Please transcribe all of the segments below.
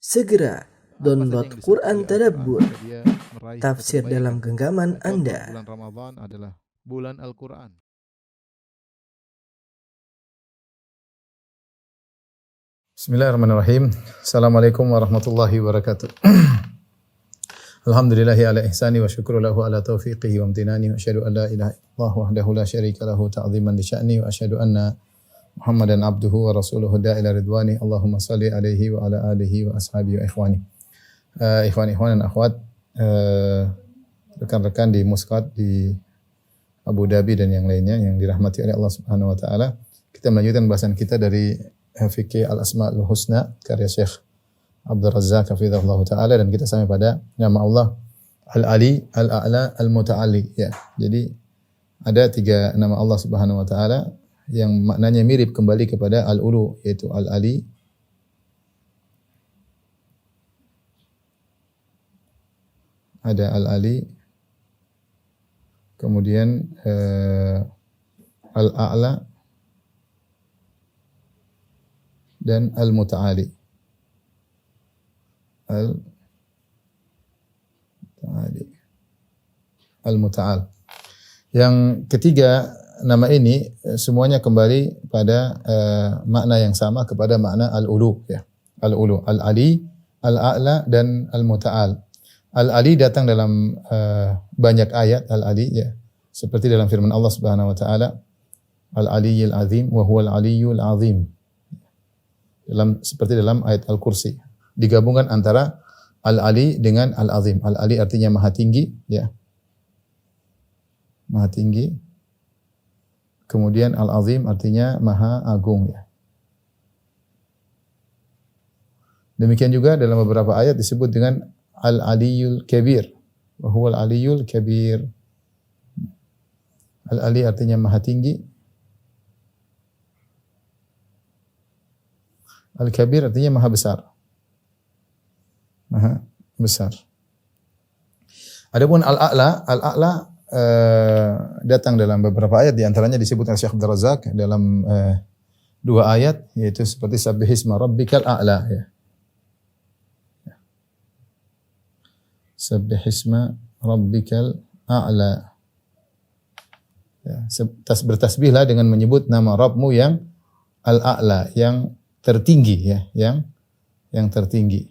Segera download Quran Tadabbur, dia meraih tafsir kebaikan. dalam genggaman Contoh, Anda. bulan Ramadan adalah bulan Al-Quran. Bismillahirrahmanirrahim. Assalamualaikum warahmatullahi wabarakatuh. Alhamdulillahi ala ihsani wa syukru lahu ala taufiqihi wa amtinani wa asyhadu an la ilaha illallah wahdahu la syarika lahu ta'ziman li sya'ni wa asyhadu anna Muhammadan abduhu wa rasuluhu da'ila ridwani. Allahumma salli alaihi wa ala alihi wa ashabihi wa ikhwani. Ikhwan dan akhwat, rekan-rekan di Muscat di Abu Dhabi dan yang lainnya yang dirahmati oleh Allah Subhanahu wa taala. Kita melanjutkan bahasan kita dari Fiqh Al-Asma'ul Husna karya Syekh Abdul Razzaq hafizahullah taala, dan kita sampai pada nama Allah Al-Ali, Al-A'la, Al-Muta'ali, ya. Jadi ada 3 nama Allah Subhanahu wa taala yang maknanya mirip kembali kepada Al-Ulu, yaitu Al-Ali, ada Al-Ali, kemudian Al-A'la dan Al-Muta'ali. Al-Muta'al. Yang ketiga nama ini semuanya kembali pada makna yang sama, kepada makna Al-Ulu, ya. Al-Ulu, Al-Ali, Al-A'la dan Al-Muta'al. Al-Ali datang dalam banyak ayat, Al-Ali, ya. Seperti dalam firman Allah Subhanahu wa taala, Al-Aliyyul Azim wa huwal Aliyyul Azim. Seperti dalam ayat Al-Kursi. Digabungkan antara Al-Ali dengan Al-Azim. Al-Ali artinya maha tinggi, ya. Maha tinggi. Kemudian Al-Azim artinya maha agung, ya. Demikian juga dalam beberapa ayat disebut dengan Al-Aliyyul Kabir. Wa huwal Aliyyul Kabir. Al-Ali artinya maha tinggi. Al-Kabir artinya maha besar. Maha besar. Adapun Al-A'la datang dalam beberapa ayat, di antaranya disebut oleh Syekh Abdul Razzaq dalam 2 ayat, yaitu seperti Sabbihisma Rabbikal A'la, ya. Sabbihisma Rabbikal A'la. Ya, bertasbihlah dengan menyebut nama Rabbmu yang Al-A'la, yang tertinggi, ya, yang tertinggi.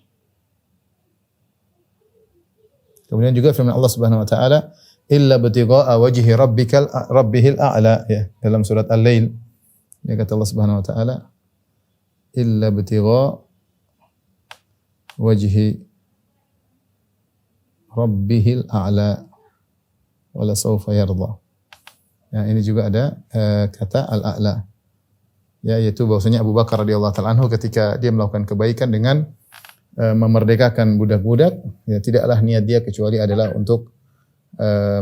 Kemudian juga firman Allah Subhanahu wa taala, illa btigha'a wajhi rabbihil a'la, ya, dalam surat Al-Lail. Ya, kata Allah Subhanahu wa taala, illa btigha'a wajhi rabbihil a'la wala sawfa yarda. Ya, ini juga ada kata Al-A'la. Ya, yaitu bahwasanya Abu Bakar radhiyallahu ta'ala anhu ketika dia melakukan kebaikan dengan memerdekakan budak-budak, ya, tidaklah niat dia kecuali adalah untuk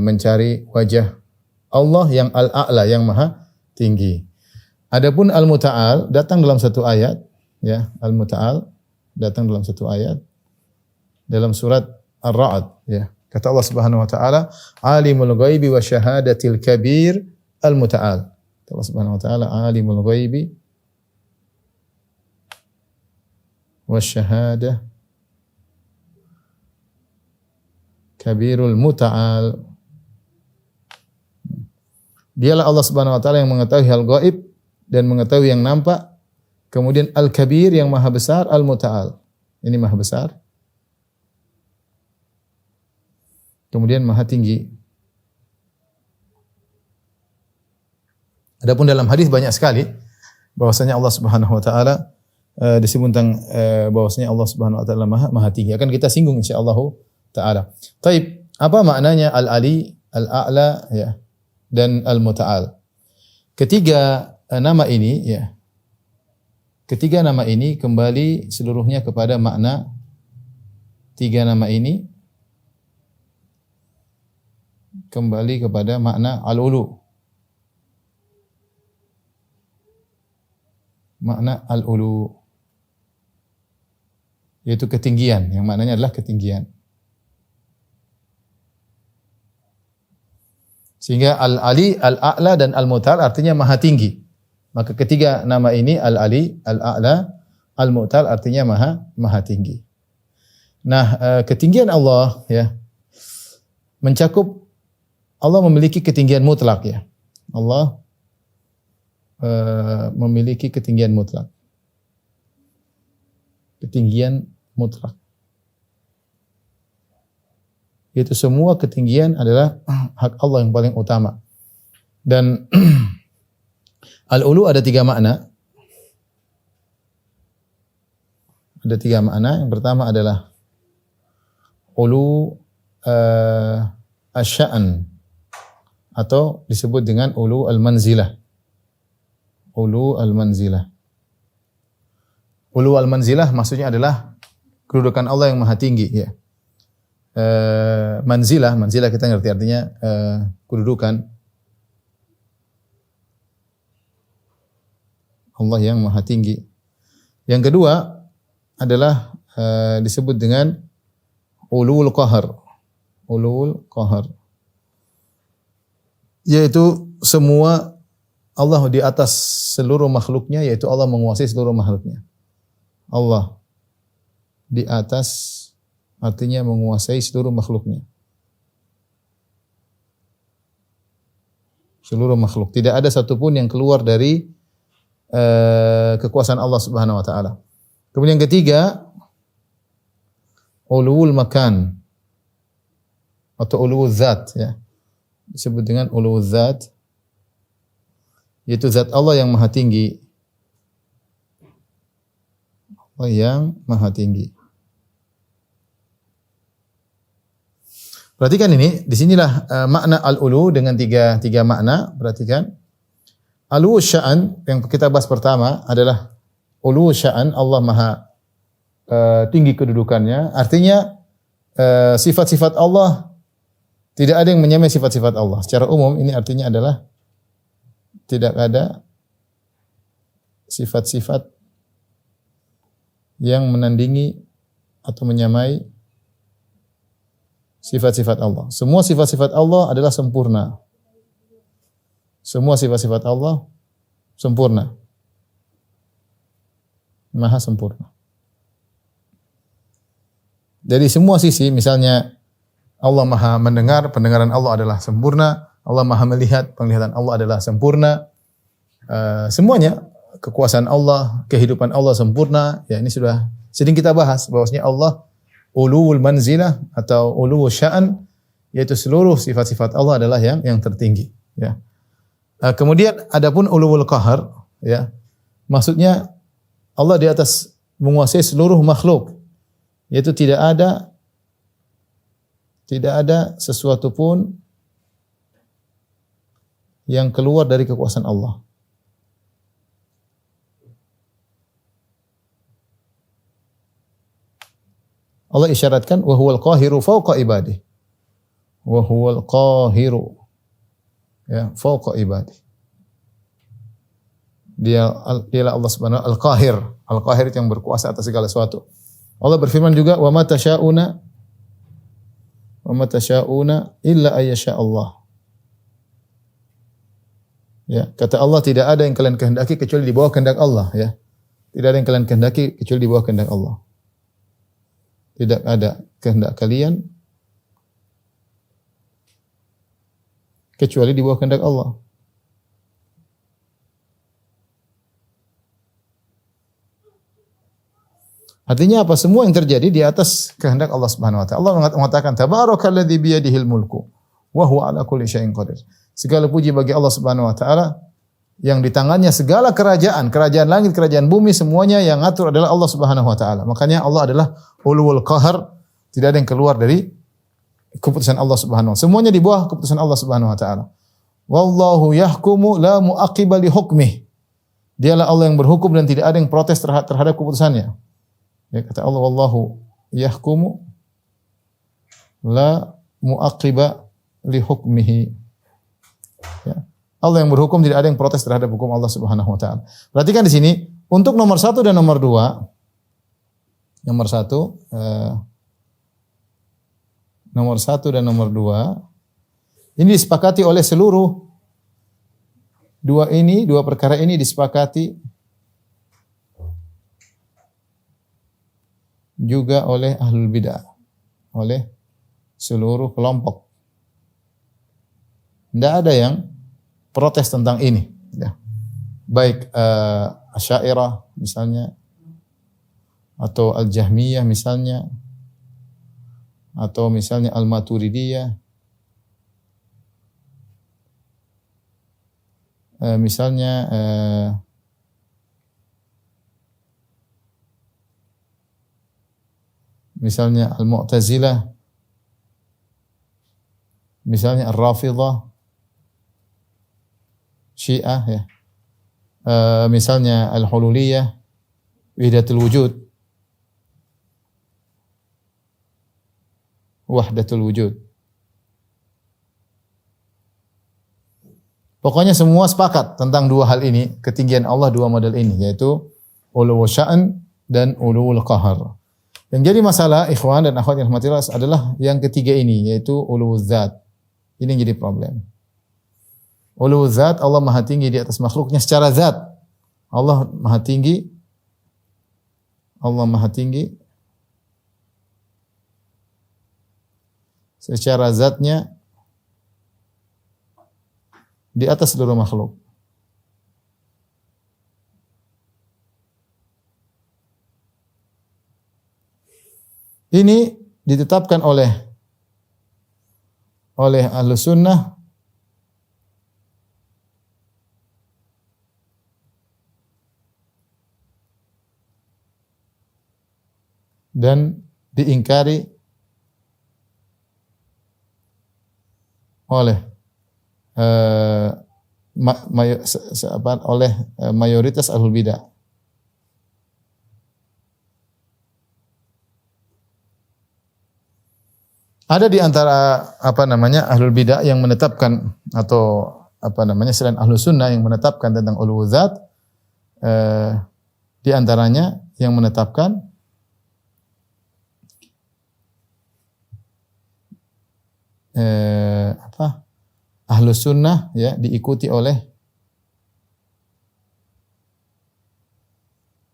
mencari wajah Allah yang Al-A'la, yang maha tinggi. Adapun Al-Muta'al datang dalam satu ayat, ya. Al-Muta'al datang dalam satu ayat dalam surat Ar-Ra'd, ya. Kata Allah Subhanahu wa taala, Alimul ghaibi wa syahadatil kabir Al-Muta'al. Allah Subhanahu wa taala, Alimul ghaibi wasyahadah kabirul muta'al. Dialah Allah Subhanahu wa taala yang mengetahui hal gaib dan mengetahui yang nampak. Kemudian Al-Kabir yang maha besar, Al-Muta'al. Ini maha besar. Kemudian maha tinggi. Adapun dalam hadis banyak sekali bahwasanya Allah Subhanahu wa taala disebut tentang bahwasanya Allah Subhanahu wa taala maha tinggi. Akan kita singgung insyaallah taala. Taib, apa maknanya Al-Ali, Al-A'la, ya, dan Al-Muta'al? Ketiga nama ini, ya. Ketiga nama ini kembali seluruhnya kepada makna, 3 nama ini kembali kepada makna Al-Ulu. Makna Al-Ulu, yaitu ketinggian, yang maknanya adalah ketinggian. Sehingga Al-Ali, Al-A'la dan Al-Muta'al artinya maha tinggi. Maka ketiga nama ini, Al-Ali, Al-A'la, Al-Mu'tal artinya maha tinggi. Nah, ketinggian Allah ya mencakup, Allah memiliki ketinggian mutlak ya. Allah memiliki ketinggian mutlak. Ketinggian mutlak. Itu semua ketinggian adalah hak Allah yang paling utama. Dan al-ulu ada 3 makna. Ada 3 makna. Yang pertama adalah ulu asy-sya'n atau disebut dengan ulu al-manzilah. Ulu al-manzilah. Ulu al-manzilah maksudnya adalah kedudukan Allah yang maha tinggi ya. Manzilah kita ngerti artinya kedudukan Allah yang maha tinggi. Yang kedua adalah disebut dengan ulul qahar. Ulul qahar. Yaitu semua Allah di atas seluruh makhluknya, yaitu Allah menguasai seluruh makhluknya. Allah di atas artinya menguasai seluruh makhluknya. Seluruh makhluk. Tidak ada satupun yang keluar dari kekuasaan Allah Subhanahu wa taala. Kemudian yang ketiga, ulul makan atau ulul zat ya. Disebut dengan ulul zat, yaitu zat Allah yang maha tinggi. Allah yang maha tinggi. Perhatikan ini, disinilah makna al-ulu dengan tiga makna. Perhatikan. Al-ulu sya'an yang kita bahas pertama adalah ulu sya'an, Allah maha tinggi kedudukannya. Artinya sifat-sifat Allah tidak ada yang menyamai sifat-sifat Allah. Secara umum ini artinya adalah tidak ada sifat-sifat yang menandingi atau menyamai sifat-sifat Allah. Semua sifat-sifat Allah adalah sempurna. Semua sifat-sifat Allah sempurna. Maha sempurna. Dari semua sisi, misalnya Allah maha mendengar, pendengaran Allah adalah sempurna. Allah maha melihat, penglihatan Allah adalah sempurna. Semuanya, kekuasaan Allah, kehidupan Allah sempurna. Ya, ini sudah sering kita bahas bahwasanya Allah ulul manzilah atau ulul sya'an, yaitu seluruh sifat-sifat Allah adalah yang tertinggi. Ya. Kemudian adapun ulul qahar, ya, maksudnya Allah di atas menguasai seluruh makhluk, yaitu tidak ada sesuatu pun yang keluar dari kekuasaan Allah. Allah isyaratkan wa huwal qahiru fawqa ibadihi. Wa huwal qahiru ya fawqa ibadihi. Dialah Allah Subhanahu al-Qahir. Al-Qahir yang berkuasa atas segala sesuatu. Allah berfirman juga wa ma tasyauna illa ayyasha Allah. Ya, kata Allah tidak ada yang kalian kehendaki kecuali di bawah kehendak Allah ya. Tidak ada yang kalian kehendaki kecuali di bawah kehendak Allah. Tidak ada kehendak kalian kecuali di bawah kehendak Allah. Artinya apa? Semua yang terjadi di atas kehendak Allah Subhanahu wa taala. Allah mengatakan tabarakalladzi biyadihil mulku wa huwa ala kulli syai'in qadir. Segala puji bagi Allah Subhanahu wa taala yang di tangannya segala kerajaan, kerajaan langit, kerajaan bumi, semuanya yang ngatur adalah Allah Subhanahu wa taala. Makanya Allah adalah ulul qahar, tidak ada yang keluar dari keputusan Allah Subhanahu wa taala. Semuanya di bawah keputusan Allah Subhanahu wa taala. Wallahu yahkumu la mu'aqqiba li hukmih. Dialah Allah yang berhukum dan tidak ada yang protes terhadap keputusannya. Ya, kata Allah, wallahu yahkumu la mu'aqqiba li hukmihi. Ya. Allah yang berhukum, tidak ada yang protes terhadap hukum Allah Subhanahu wa taala. Perhatikan di sini untuk nomor 1 dan nomor 2. Nomor 1 dan nomor 2 ini disepakati oleh seluruh dua perkara ini disepakati juga oleh ahlul bidah, oleh seluruh kelompok. Tidak ada yang protes tentang ini. Ya. Baik Asy'ariyah misalnya, atau Al-Jahmiyah misalnya, atau misalnya Al-Maturidiyah, misalnya Al-Mu'tazilah, misalnya Ar-Rafidhah, Syiah ya. Misalnya Al-Hululiyah, Wahdatul Wujud, Wahdatul Wujud. Pokoknya semua sepakat tentang dua hal ini, ketinggian Allah dua model ini, yaitu uluwul sya'n dan uluwul qahar. Yang jadi masalah ikhwan dan akhwat yang rahmatillah adalah yang ketiga ini, yaitu uluwul zat. Ini yang jadi problem. Uluwul zat, Allah Maha tinggi di atas makhluknya secara zat. Allah Maha tinggi. Allah Maha tinggi secara zatnya di atas seluruh makhluk. Ini ditetapkan oleh Ahlus Sunnah dan diingkari oleh mayoritas ahlul bidah. Ada di antara ahlul bidah yang menetapkan, atau selain ahlus sunnah yang menetapkan tentang uluwul zat, di antaranya yang menetapkan ahlus sunnah ya, diikuti oleh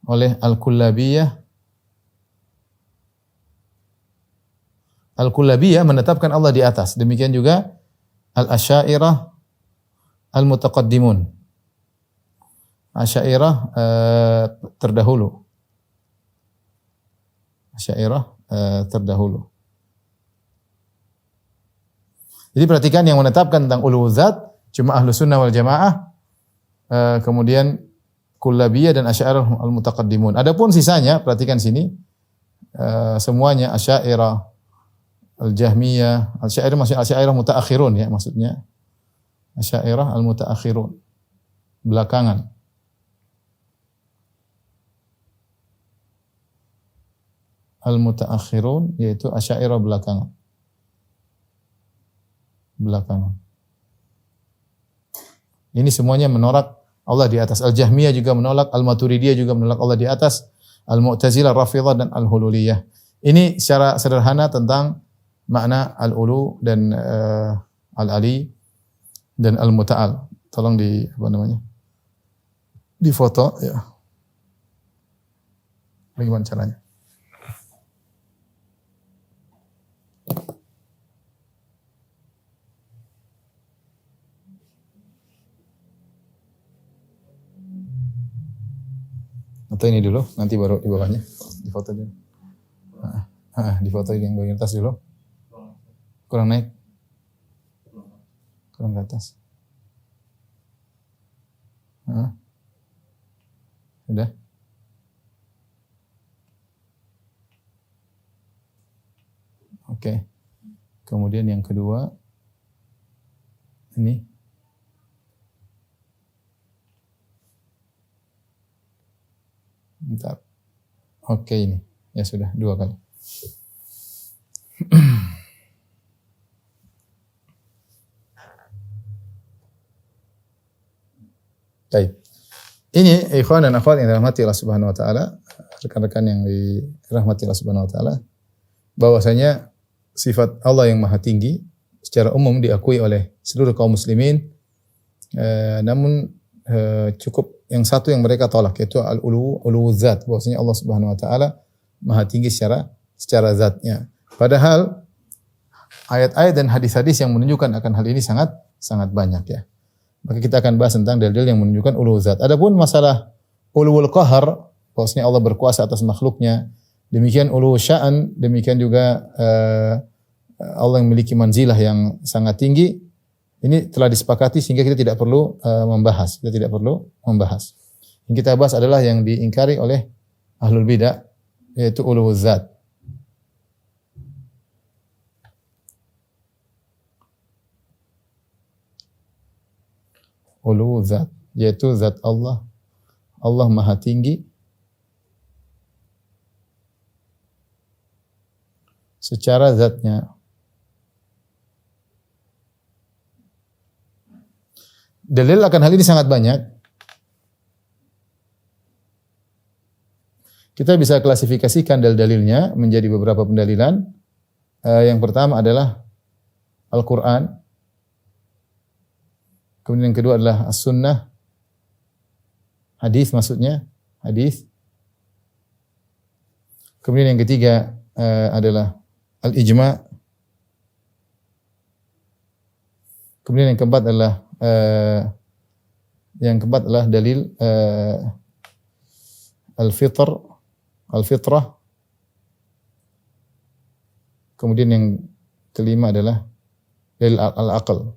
Al-Kullabiyah. Al-Kullabiyah menetapkan Allah di atas. Demikian juga Al-Asy'ariyah Al-Mutaqaddimun. Asy'ariyah terdahulu. Asy'ariyah terdahulu. Jadi perhatikan, yang menetapkan tentang uluwul zat cuma Ahlus Sunnah wal Jamaah, kemudian Kullabiyah dan Asy'ariyah Al-Mutaqaddimun. Adapun sisanya, perhatikan sini, semuanya Asy'ariyah, Al-Jahmiyah, Asy'ariyah maksudnya Asy'ariyah mutaakhirun ya, maksudnya Asy'ariyah al-mutaakhirun, belakangan. Al-mutaakhirun yaitu Asy'ariyah belakangan. Ini semuanya menolak Allah di atas. Al-Jahmiyah juga menolak, Al-Maturidiyah juga menolak Allah di atas, Al-Mu'tazilah, Rafidhah dan Al-Hululiyah. Ini secara sederhana tentang makna al-ulu dan al-ali dan al-muta'al. Tolong di foto ya. Bagaimana caranya? Atau ini dulu, nanti baru di bawahnya. Di foto dulu. Di foto yang bagian atas dulu. Kurang naik. Kurang ke atas. Sudah? Oke. Kemudian yang kedua. Ini. Bentar. Oke, ini. Ya sudah, 2 kali. Baik. Ini ikhwan dan akhwat yang dirahmati Allah Subhanahu wa taala, rekan-rekan yang dirahmati Allah Subhanahu wa taala, bahwasanya sifat Allah yang Maha Tinggi secara umum diakui oleh seluruh kaum muslimin. Namun cukup yang satu yang mereka tolak, yaitu al-ulu zat, bahwasanya Allah Subhanahu wa taala maha tinggi secara zatnya. Padahal ayat-ayat dan hadis-hadis yang menunjukkan akan hal ini sangat banyak ya. Maka kita akan bahas tentang dalil yang menunjukkan ulu zat. Adapun masalah ulul qahar, bahwasanya Allah berkuasa atas makhluknya, demikian ulu sya'an, demikian juga Allah yang memiliki manzilah yang sangat tinggi. Ini telah disepakati sehingga kita tidak perlu membahas. Kita tidak perlu membahas. Yang kita bahas adalah yang diingkari oleh ahlul bidah, yaitu ulu zat. Ulu zat, yaitu zat Allah. Allah maha tinggi secara zatnya. Dalil akan hal ini sangat banyak. Kita bisa klasifikasikan dalil-dalilnya menjadi beberapa pendalilan. Yang pertama adalah Al-Quran. Kemudian yang kedua adalah As-Sunnah. Hadis maksudnya. Hadis. Kemudian yang ketiga adalah Al-Ijma'. Kemudian yang keempat adalah dalil Al-Fitrah. Kemudian yang kelima adalah dalil Al-Aql.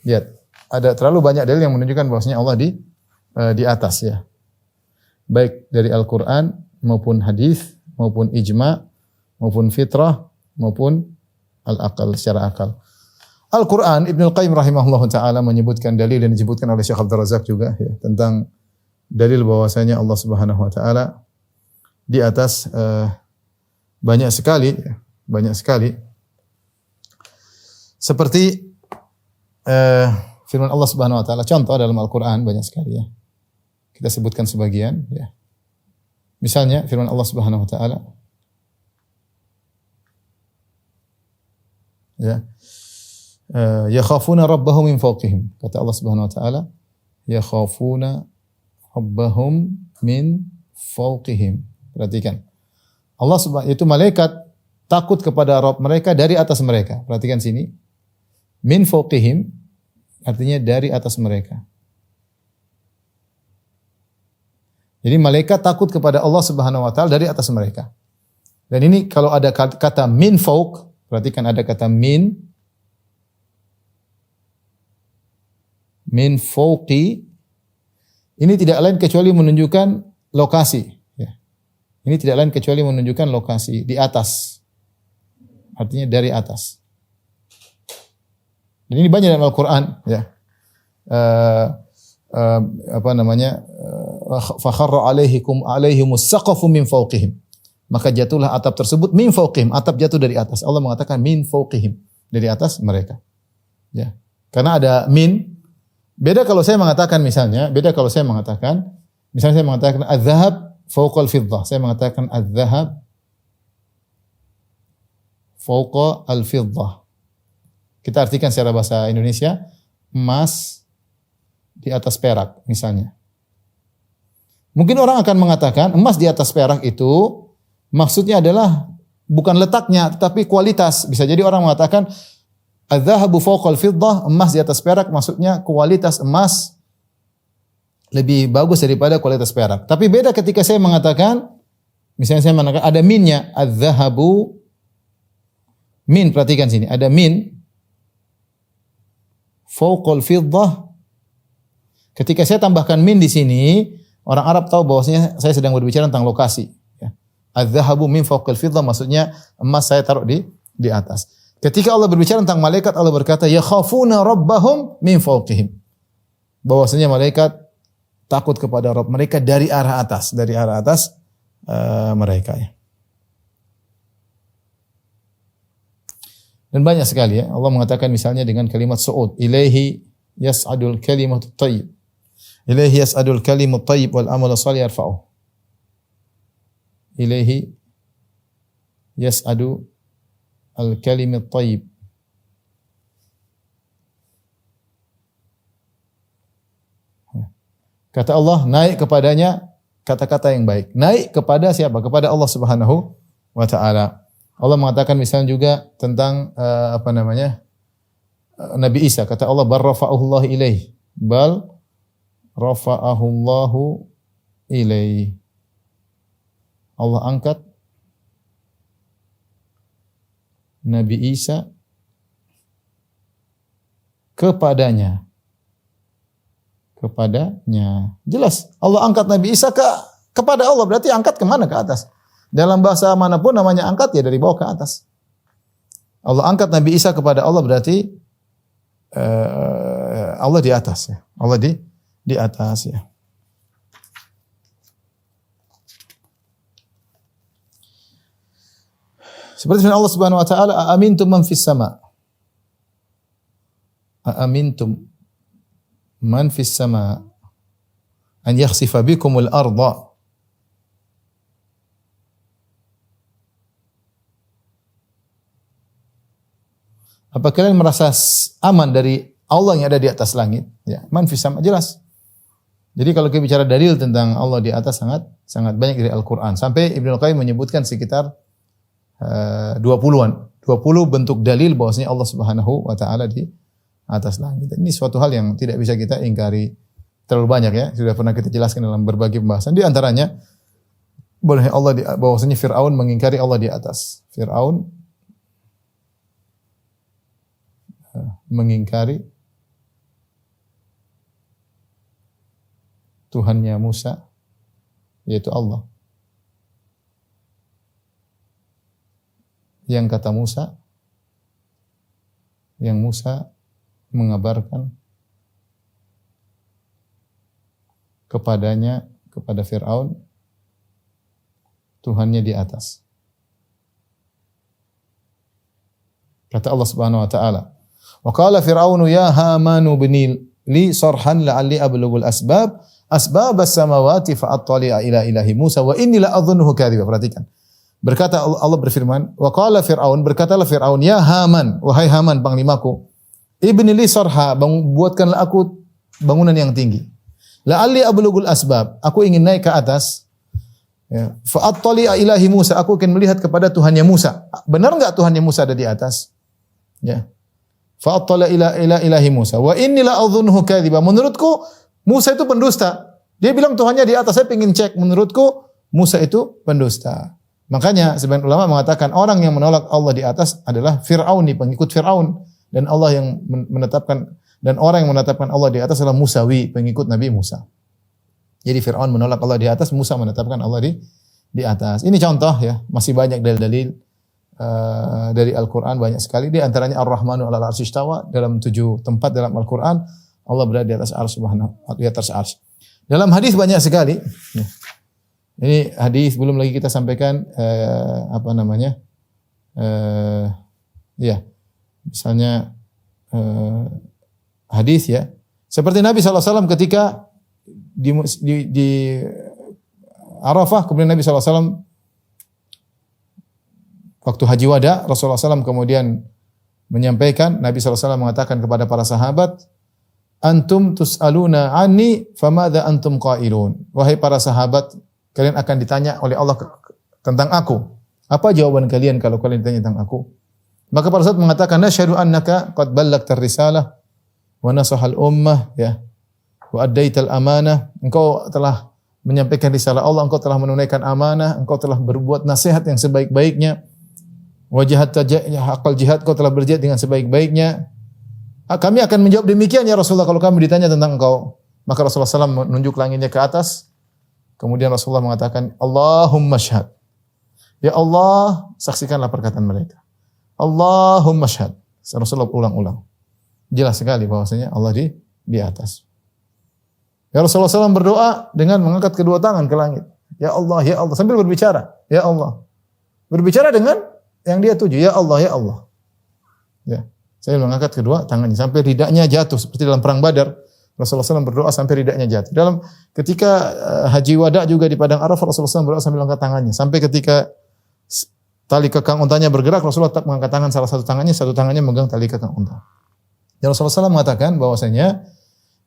Lihat, ada terlalu banyak dalil yang menunjukkan bahwasanya Allah di atas ya. Baik dari Al-Qur'an maupun hadis, maupun ijma', maupun fitrah, maupun al-aqal secara akal. Al-Qur'an, Ibnu Al-Qayyim rahimahullahu taala menyebutkan dalil yang disebutkan oleh Syekh Abdul Razak juga ya, tentang dalil bahwasanya Allah Subhanahu wa taala di atas banyak sekali. Seperti firman Allah Subhanahu wa taala, contoh dalam Al-Qur'an banyak sekali ya. Kita sebutkan sebagian ya. Misalnya firman Allah Subhanahu wa taala ya. Yakhafuna rabbahum min fawqihim. Kata Allah Subhanahu wa taala, yakhafuna rabbahum min fawqihim. Perhatikan. Allah Subhanahu itu malaikat takut kepada Rabb mereka dari atas mereka. Perhatikan sini. Min fawqihim artinya dari atas mereka. Jadi malaikat takut kepada Allah Subhanahu wa taala dari atas mereka. Dan ini kalau ada kata min fawq, perhatikan ada kata min fawqi, ini tidak lain kecuali menunjukkan lokasi. Ya. Ini tidak lain kecuali menunjukkan lokasi di atas. Artinya dari atas. Dan ini banyak dalam Al-Quran. Ya. Fakharra alaihimus saqafu min fawqihim. Maka jatuhlah atap tersebut min fawqihim. Atap jatuh dari atas. Allah mengatakan min fawqihim. Dari atas mereka. Ya. Karena ada min. Beda kalau saya mengatakan misalnya saya mengatakan az-zahab fawqa al-fiddah. Saya mengatakan az-zahab fawqa al-fiddah. Kita artikan secara bahasa Indonesia, emas di atas perak misalnya. Mungkin orang akan mengatakan emas di atas perak itu maksudnya adalah bukan letaknya tetapi kualitas. Bisa jadi orang mengatakan az-zahabu fawqa al-fiddah, emas di atas perak maksudnya kualitas emas lebih bagus daripada kualitas perak. Tapi beda ketika saya mengatakan, misalnya saya mengatakan ada minnya, az-zahabu min, perhatikan sini, ada min fawqa al-fiddah. Ketika saya tambahkan min di sini, orang Arab tahu bahwasanya saya sedang berbicara tentang lokasi. Ya. Az-zahabu min fawqa al-fiddah maksudnya emas saya taruh di atas. Ketika Allah berbicara tentang malaikat, Allah berkata, yakhafuna rabbahum min fawqihim. Bahwasanya malaikat takut kepada Rabb mereka dari arah atas mereka ya. Dan banyak sekali ya. Allah mengatakan misalnya dengan kalimat su'ud, ilaihi yas'adul kalimatu thayyib. Ilaihi yas'adul kalimatu thayyib wal amalu shalih yarfa'uh. Ilaihi yas'adu al-kalimut thayyib. Kata Allah, naik kepadanya kata-kata yang baik. Naik kepada siapa? Kepada Allah Subhanahu wa taala. Allah mengatakan misalnya juga tentang Nabi Isa, kata Allah bal rafa'ahu Allah ilaih. Bal rafa'ahu Allahu ilaih. Allah angkat Nabi Isa kepadanya. Jelas Allah angkat Nabi Isa kepada Allah, berarti angkat kemana? Ke atas. Dalam bahasa manapun namanya angkat ya dari bawah ke atas. Allah angkat Nabi Isa kepada Allah berarti Allah di atas ya. Allah di atas ya. Seperti firman Allah Subhanahu wa taala, "Aamintum man fis sama'." Aamintum man fis sama' an yakhsifa bikumul arda. Apa kalian merasa aman dari Allah yang ada di atas langit? Ya, man fis sama' jelas. Jadi kalau kita bicara dalil tentang Allah di atas sangat banyak dari Al-Qur'an. Sampai Ibnu Qayyim menyebutkan sekitar 20-an. 20 bentuk dalil bahwasanya Allah Subhanahu wa taala di atas langit. Ini suatu hal yang tidak bisa kita ingkari. Terlalu banyak ya, sudah pernah kita jelaskan dalam berbagai pembahasan. Di antaranya bahwasanya Firaun mengingkari Allah di atas. Firaun mengingkari Tuhannya Musa, yaitu Allah. Yang kata Musa, yang Musa mengabarkan kepadanya, kepada Fir'aun, Tuhannya di atas. Kata Allah Subhanahu wa taala, "Wa qala Fir'aunu ya Hamanu ibni li sarhan la'alli ablughul asbab as-samawati fa attali'a ila ilahi Musa wa inni la adhunnuhu kadhiba." Perhatikan. Berkata Allah berfirman, wa qala Fir'aun, berkatalah Fir'aun, ya Haman, wahai Haman panglimaku, ibni li sarha, buatkanlah aku bangunan yang tinggi. La'alli ablughul asbab, aku ingin naik ke atas. Ya. Fa attali'a ilahi Musa, aku akan melihat kepada Tuhannya Musa. Benar enggak Tuhannya Musa ada di atas? Ya. Fa attali'a ila ilahi Musa, wa inni la adhunnuhu kadhiba. Menurutku Musa itu pendusta. Dia bilang Tuhannya di atas, saya ingin cek. Menurutku Musa itu pendusta. Makanya sebagian ulama mengatakan orang yang menolak Allah di atas adalah Fir'aun, pengikut Fir'aun, dan Allah yang menetapkan, dan orang yang menetapkan Allah di atas adalah Musawi, pengikut Nabi Musa. Jadi Fir'aun menolak Allah di atas, Musa menetapkan Allah di atas. Ini contoh ya, masih banyak dalil-dalil dari Al-Qur'an banyak sekali. Di antaranya Ar-Rahmanu 'alal 'arsy istawa, dalam 7 tempat dalam Al-Qur'an Allah berada di atas arsy subhanahu, di atas arsy. Dalam hadis banyak sekali. Ya. Ini hadis belum lagi kita sampaikan misalnya hadis ya. Seperti Nabi SAW ketika di Arafah, kemudian Nabi SAW waktu haji wada, Rasulullah SAW kemudian menyampaikan, Nabi SAW mengatakan kepada para sahabat, antum tus'aluna anni famadha antum qailun. Wahai para sahabat, kalian akan ditanya oleh Allah tentang aku. Apa jawaban kalian kalau kalian ditanya tentang aku? Maka para sahabat mengatakan, nasyhadu annaka qad ballaghtar risalah wa nasahal ummah ya wa addaital amanah. Engkau telah menyampaikan risalah Allah, engkau telah menunaikan amanah, engkau telah berbuat nasihat yang sebaik-baiknya. Wa jahadta haqqal jihad, engkau telah berjihad dengan sebaik-baiknya. Kami akan menjawab demikian ya Rasulullah kalau kami ditanya tentang engkau. Maka Rasulullah SAW menunjuk langitnya ke atas. Kemudian Rasulullah mengatakan, Allahumma syahad. Ya Allah, saksikanlah perkataan mereka. Allahumma syahad. Rasulullah ulang-ulang. Jelas sekali bahwasanya Allah di atas. Ya Rasulullah SAW berdoa dengan mengangkat kedua tangan ke langit. Ya Allah, ya Allah. Sambil berbicara. Ya Allah. Berbicara dengan yang dia tuju. Ya Allah, ya Allah. Ya. Saya mengangkat kedua tangannya. Sampai ridaknya jatuh. Seperti dalam perang Badar. Rasulullah SAW berdoa sampai ridaknya jatuh. Dalam ketika haji wada juga di padang Arafah, Rasulullah SAW berdoa sambil mengangkat tangannya. Sampai ketika tali kekang untanya bergerak, Rasulullah tak mengangkat tangan salah satu tangannya memegang tali kekang unta. Dan Rasulullah SAW mengatakan bahwasanya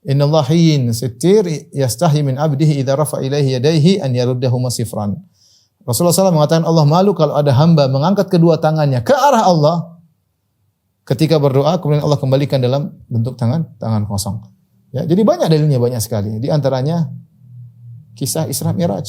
Innallaha hayyin sittir yastahi min 'abdihi idza rafa ilaihi yadayhi an yaruddahuma sifran. Rasulullah SAW mengatakan Allah malu kalau ada hamba mengangkat kedua tangannya ke arah Allah ketika berdoa kemudian Allah kembalikan dalam bentuk tangan kosong. Ya, jadi banyak dalilnya, banyak sekali. Di antaranya kisah Isra Mi'raj.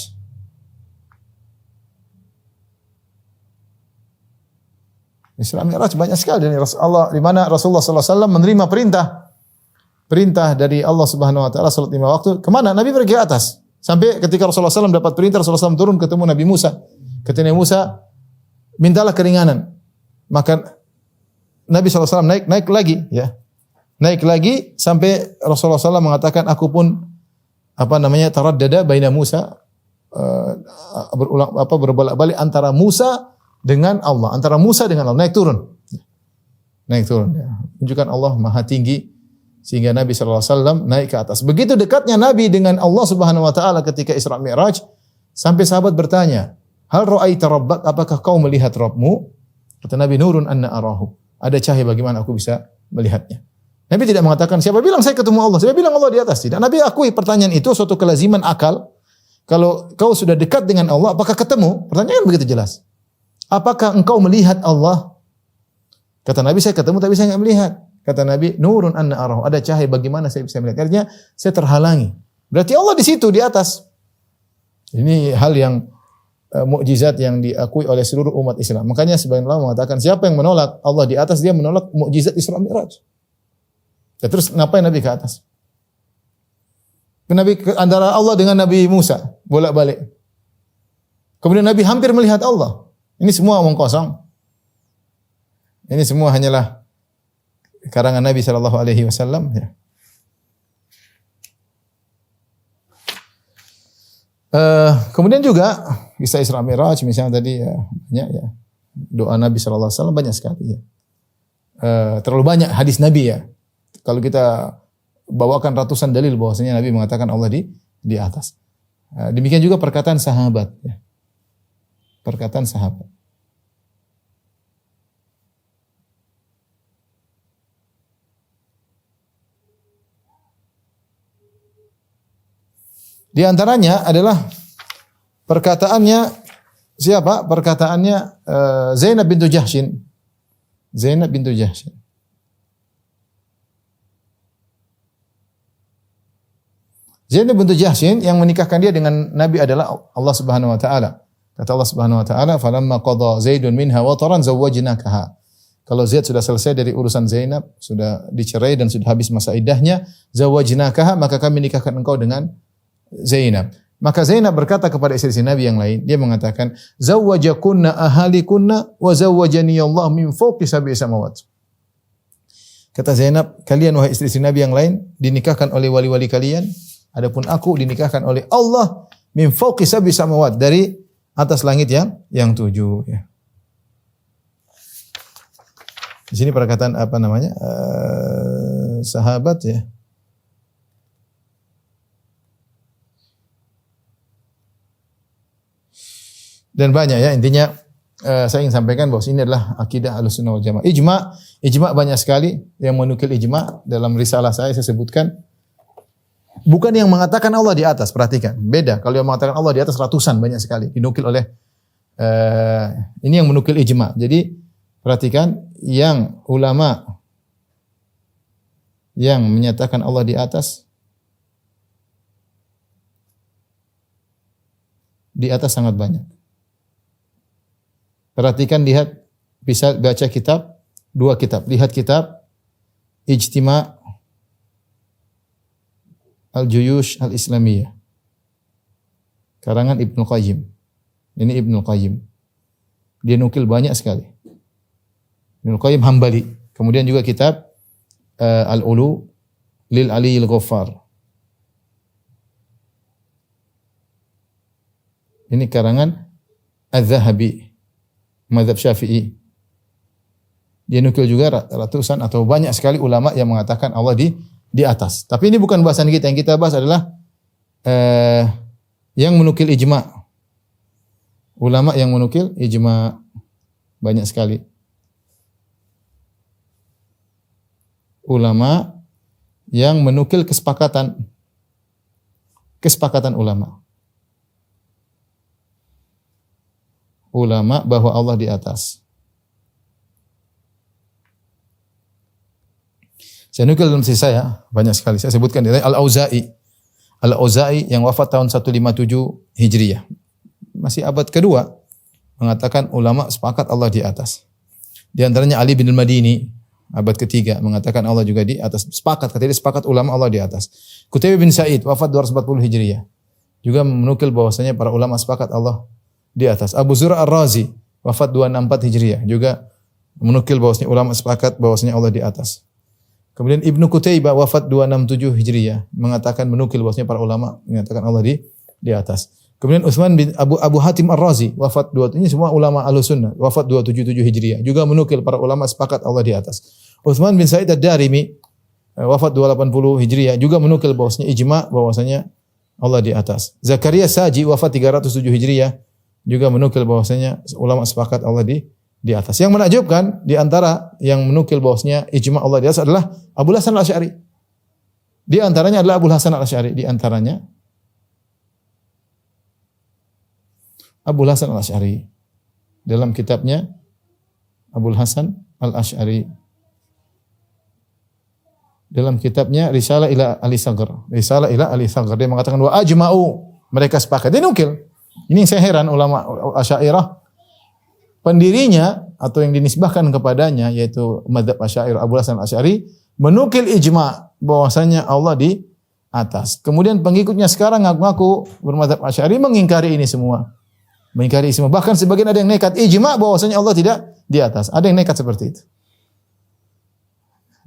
Isra Mi'raj banyak sekali dari Allah di mana Rasulullah SAW menerima perintah dari Allah Subhanahu wa taala salat 5 waktu. Kemana? Nabi pergi ke atas. Sampai ketika Rasulullah SAW dapat perintah, Rasulullah SAW turun ketemu Nabi Musa. Kata Nabi Musa, mintalah keringanan. Maka Nabi SAW naik lagi, ya. Naik lagi sampai Rasulullah SAW mengatakan, aku pun taraddada baina Musa, berbolak-balik antara Musa dengan Allah, naik turun. Ya. Menunjukkan Allah Maha tinggi sehingga Nabi SAW naik ke atas. Begitu dekatnya Nabi dengan Allah Subhanahu wa taala ketika Isra Mi'raj sampai sahabat bertanya, "Hal ra'aita rabbak? Apakah kau melihat Rabbmu?" Kata Nabi, "Nurun anna arahu." Ada cahaya bagaimana aku bisa melihatnya. Nabi tidak mengatakan, siapa bilang saya ketemu Allah? Siapa bilang Allah di atas? Tidak. Nabi akui pertanyaan itu suatu kelaziman akal. Kalau kau sudah dekat dengan Allah, apakah ketemu? Pertanyaan begitu jelas. Apakah engkau melihat Allah? Kata Nabi, saya ketemu tapi saya enggak melihat. Kata Nabi, nurun anna arahu. Ada cahaya bagaimana saya bisa melihat. Artinya saya terhalangi. Berarti Allah di situ, di atas. Ini hal yang mukjizat yang diakui oleh seluruh umat Islam. Makanya sebagian ulama mengatakan siapa yang menolak Allah di atas, dia menolak mukjizat Isra Mi'raj. Ya, terus ngapain Nabi ke atas? Nabi antara Allah dengan Nabi Musa bolak-balik. Kemudian Nabi hampir melihat Allah. Ini semua omong kosong. Ini semua hanyalah karangan Nabi sallallahu alaihi wasallam, ya. Kemudian juga kisah Isra Mi'raj misalnya tadi, ya, banyak, ya. Doa Nabi sallallahu alaihi wasallam banyak sekali, ya. Terlalu banyak hadis Nabi, ya. Kalau kita bawakan ratusan dalil bahwasanya Nabi mengatakan Allah di atas. Demikian juga perkataan sahabat, ya. Perkataan sahabat. Di antaranya adalah perkataannya siapa? Perkataannya Zainab bintu Jahsyin. Zainab bintu Jahsyin. Zainab bintu Jahsyin yang menikahkan dia dengan Nabi adalah Allah Subhanahu wa taala. Kata Allah Subhanahu wa taala, "Falamma qada Zaidun minha wataran zawwajnakaha." Kalau Zaid sudah selesai dari urusan Zainab, sudah dicerai dan sudah habis masa iddahnya, zawwajnakaha, maka kami nikahkan engkau dengan Zainab. Maka Zainab berkata kepada istri Nabi yang lain, dia mengatakan, "Zawwajakunna ahalikunna wa zawwajani Allah min fawqi sab'i samawat." Kata Zainab, kalian wahai istri Nabi yang lain dinikahkan oleh wali-wali kalian, adapun aku dinikahkan oleh Allah min fawqi sab'i samawat, dari atas langit yang 7, ya. Di sini perkataan sahabat, ya. Dan banyak, ya, intinya saya ingin sampaikan bahwa ini adalah akidah Ahlussunnah wal Jamaah. Ijma banyak sekali yang menukil ijma dalam risalah saya sebutkan. Bukan yang mengatakan Allah di atas, perhatikan. Beda, kalau yang mengatakan Allah di atas ratusan banyak sekali dinukil oleh ini yang menukil ijma. Jadi perhatikan, yang ulama yang menyatakan Allah di atas sangat banyak. Perhatikan, lihat, bisa baca kitab, 2 kitab. Lihat kitab Ijtima' Al-Juyush Al-Islamiyah, karangan Ibnu Qayyim. Ini Ibnu Qayyim. Dia nukil banyak sekali. Ibnu Qayyim Hambali. Kemudian juga kitab Al-Ulu Lil Aliyil Ghaffar. Ini karangan Az-Zahabi, mazhab Syafi'i. Dia nukil juga ratusan atau banyak sekali ulama yang mengatakan Allah di atas. Tapi ini bukan bahasan kita. Yang kita bahas adalah yang menukil ijma. Ulama yang menukil ijma banyak sekali. Ulama yang menukil kesepakatan ulama. Ulama bahwa Allah di atas. Saya nukil dalam sisi saya, banyak sekali. Saya sebutkan dari Al-Auza'i. Al-Auza'i yang wafat tahun 157 Hijriyah. Masih abad kedua, mengatakan ulama sepakat Allah di atas. Di antaranya Ali bin al-Madini, abad ketiga, mengatakan Allah juga di atas. Sepakat, katanya sepakat ulama Allah di atas. Qutaibah bin Sa'id, wafat 240 Hijriyah. Juga menukil bahwasanya para ulama sepakat Allah di atas. Abu Zur'a Ar-Razi, wafat 264 Hijriyah. Juga menukil bahwasanya ulama sepakat bahwasanya Allah di atas. Kemudian Ibnu Qutaibah wafat 267 Hijriyah, mengatakan menukil bahwasanya para ulama mengatakan Allah di atas. Kemudian Utsman bin Abu Hatim Ar-Razi wafat ini semua ulama Ahlussunnah, wafat 277 Hijriyah, juga menukil para ulama sepakat Allah di atas. Utsman bin Sa'id Ad-Darimi wafat 280 Hijriyah, juga menukil bahwasanya ijma bahwasanya Allah di atas. Zakaria Saji wafat 307 Hijriyah, juga menukil bahwasanya ulama sepakat Allah di atas. Yang menakjubkan di antara yang menukil bahwasanya ijma Allah di atas adalah Abu Hasan Al-Asy'ari. Di antaranya adalah Abu Hasan Al-Asy'ari, di antaranya Abu Hasan Al-Asy'ari dalam kitabnya Abu Hasan Al-Asy'ari dalam kitabnya Risalah ila Ali-Saghar. Risalah ila Ali-Saghar dia mengatakan wa ajma'u, mereka sepakat. Dia nukil. Ini yang saya heran, ulama Asy'ariyah pendirinya atau yang dinisbahkan kepadanya yaitu mazhab Asy'ariyah Abu Hasan Al-Asy'ari menukil ijma bahwasanya Allah di atas. Kemudian pengikutnya sekarang ngaku-ngaku bermazhab Asy'ari mengingkari ini semua. Mengingkari semua. Bahkan sebagian ada yang nekat ijma bahwasanya Allah tidak di atas. Ada yang nekat seperti itu.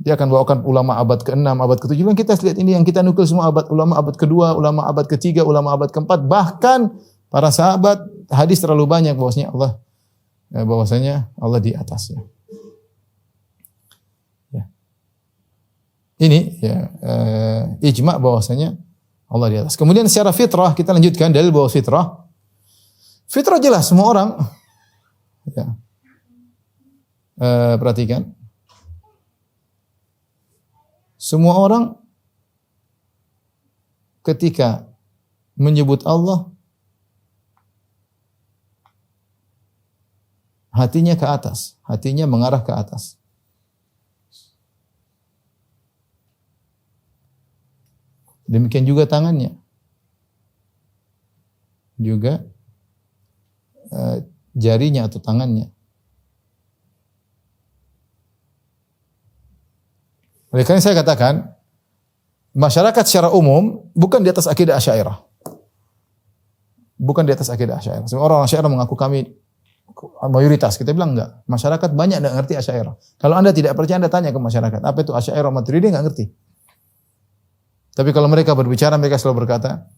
Dia akan bawakan ulama abad ke-6, abad ke-7. Kita lihat ini yang kita nukil semua ulama abad kedua, ulama abad ketiga, ulama abad keempat, bahkan para sahabat hadis terlalu banyak bahwasanya Allah di atas. Ya. Ini ya, ijma bahwasanya Allah di atas. Kemudian secara fitrah kita lanjutkan dalil bahwa fitrah jelas semua orang. Ya. Perhatikan. Semua orang ketika menyebut Allah hatinya ke atas, hatinya mengarah ke atas. Demikian juga tangannya. Juga jarinya atau tangannya. Oleh karena saya katakan, masyarakat secara umum bukan di atas akidah Asy'ariyah. Bukan di atas akidah Asy'ariyah. Semua orang Asy'ariyah mengaku kami mayoritas. Kita bilang enggak. Masyarakat banyak enggak ngerti Asy'ariyah. Kalau Anda tidak percaya, Anda tanya ke masyarakat, apa itu Asy'ariyah Maturidi, enggak ngerti. Tapi kalau mereka berbicara, mereka selalu berkata,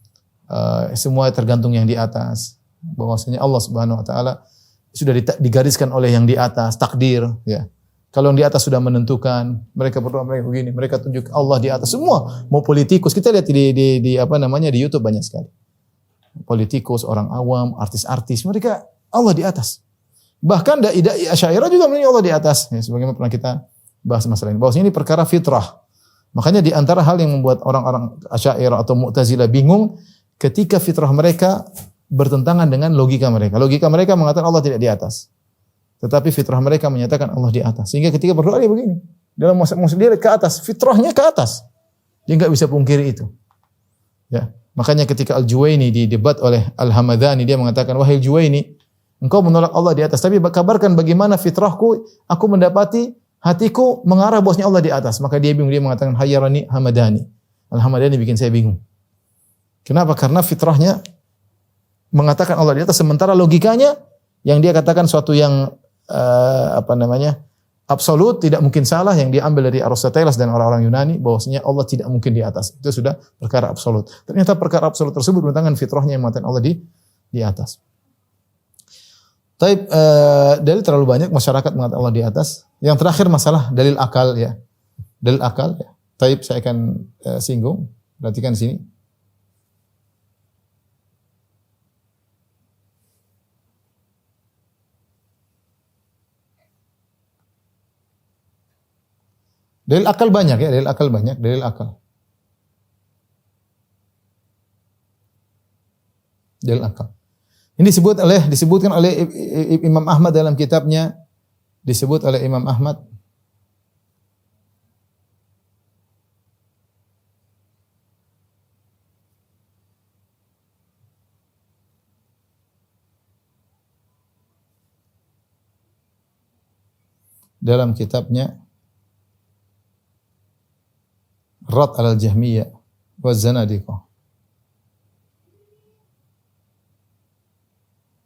semua tergantung yang di atas. Bahwasanya Allah Subhanahu wa taala sudah digariskan oleh yang di atas, takdir, ya. Kalau yang di atas sudah menentukan, mereka berdoa mereka begini, mereka tunjuk Allah di atas semua, mau politikus. Kita lihat di apa namanya di YouTube banyak sekali. Politikus, orang awam, artis-artis, mereka Allah di atas. Bahkan dai Asy'ariyah juga menunjuk Allah di atas. Ya, sebagaimana pernah kita bahas masalah ini. Bahwasanya ini perkara fitrah. Makanya di antara hal yang membuat orang-orang Asy'ariyah atau Mu'tazilah bingung ketika fitrah mereka bertentangan dengan logika mereka. Logika mereka mengatakan Allah tidak di atas. Tetapi fitrah mereka menyatakan Allah di atas. Sehingga ketika berdoa dia begini. Dalam maksud dia ke atas, fitrahnya ke atas. Dia enggak bisa pungkiri itu. Ya. Makanya ketika Al-Juwaini didebat oleh Al-Hamadani, dia mengatakan, wahai Al-Juwaini, engkau menolak Allah di atas, tapi kabarkan bagaimana fitrahku, aku mendapati hatiku mengarah bahwasanya Allah di atas. Maka dia bingung, dia mengatakan, hayyarani Hamadani. Al-Hamadani bikin saya bingung. Kenapa? Karena fitrahnya mengatakan Allah di atas, sementara logikanya yang dia katakan suatu yang absolut, tidak mungkin salah, yang diambil dari Aristoteles dan orang-orang Yunani bahwasanya Allah tidak mungkin di atas. Itu sudah perkara absolut. Ternyata perkara absolut tersebut bertentangan fitrahnya yang mengatakan Allah di atas. Tapi dalil terlalu banyak, masyarakat mengatakan Allah di atas. Yang terakhir masalah dalil akal, ya. Dalil akal, ya. Tapi saya akan singgung. Perhatikan di sini. Dalil akal banyak ya, dalil akal banyak, dalil akal. Dalil akal. Ini disebutkan oleh Imam Ahmad dalam kitabnya, disebut oleh Imam Ahmad dalam kitabnya Rad al-Jahmiyah wa Zanadiqah.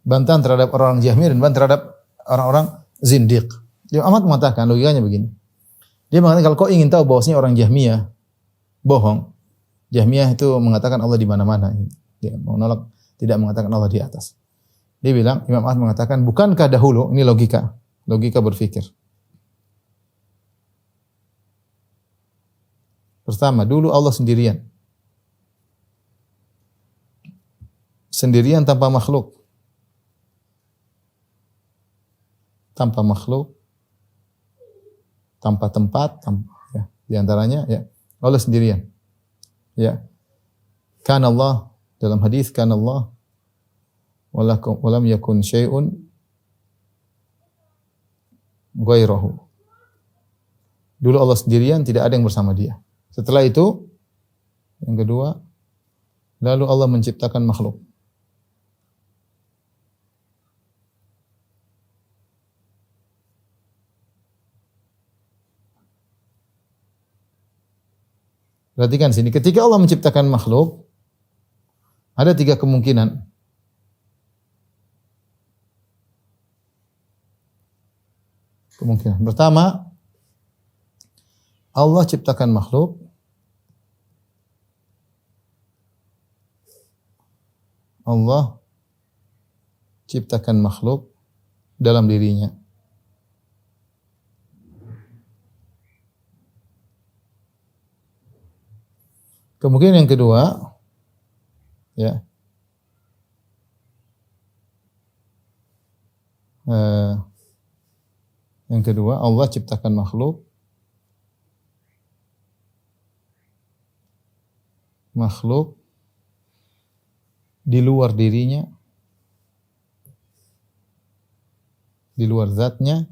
Bantahan terhadap orang Jahmiyah dan bantahan terhadap orang-orang zindiq. Imam Ahmad mengatakan logikanya begini. Dia mengatakan kalau kau ingin tahu bahwasanya orang Jahmiyah bohong, Jahmiyah itu mengatakan Allah di mana-mana. Dia menolak, tidak mengatakan Allah di atas. Dia bilang, Imam Ahmad mengatakan, bukankah dahulu, ini logika berpikir. Pertama, dulu Allah sendirian. Sendirian tanpa makhluk. Tanpa makhluk, tanpa tempat, ya, di antaranya ya Allah sendirian. Ya. Kana Allah dalam hadis kana Allah walam yakun syai'un ghairahu. Dulu Allah sendirian, tidak ada yang bersama Dia. Setelah itu yang kedua, lalu Allah menciptakan makhluk. Perhatikan sini, ketika Allah menciptakan makhluk, ada 3 kemungkinan. Kemungkinan pertama, Allah ciptakan makhluk, Allah ciptakan makhluk dalam dirinya. Kemungkinan yang kedua, ya, yang kedua Allah ciptakan makhluk di luar dirinya, di luar zatnya,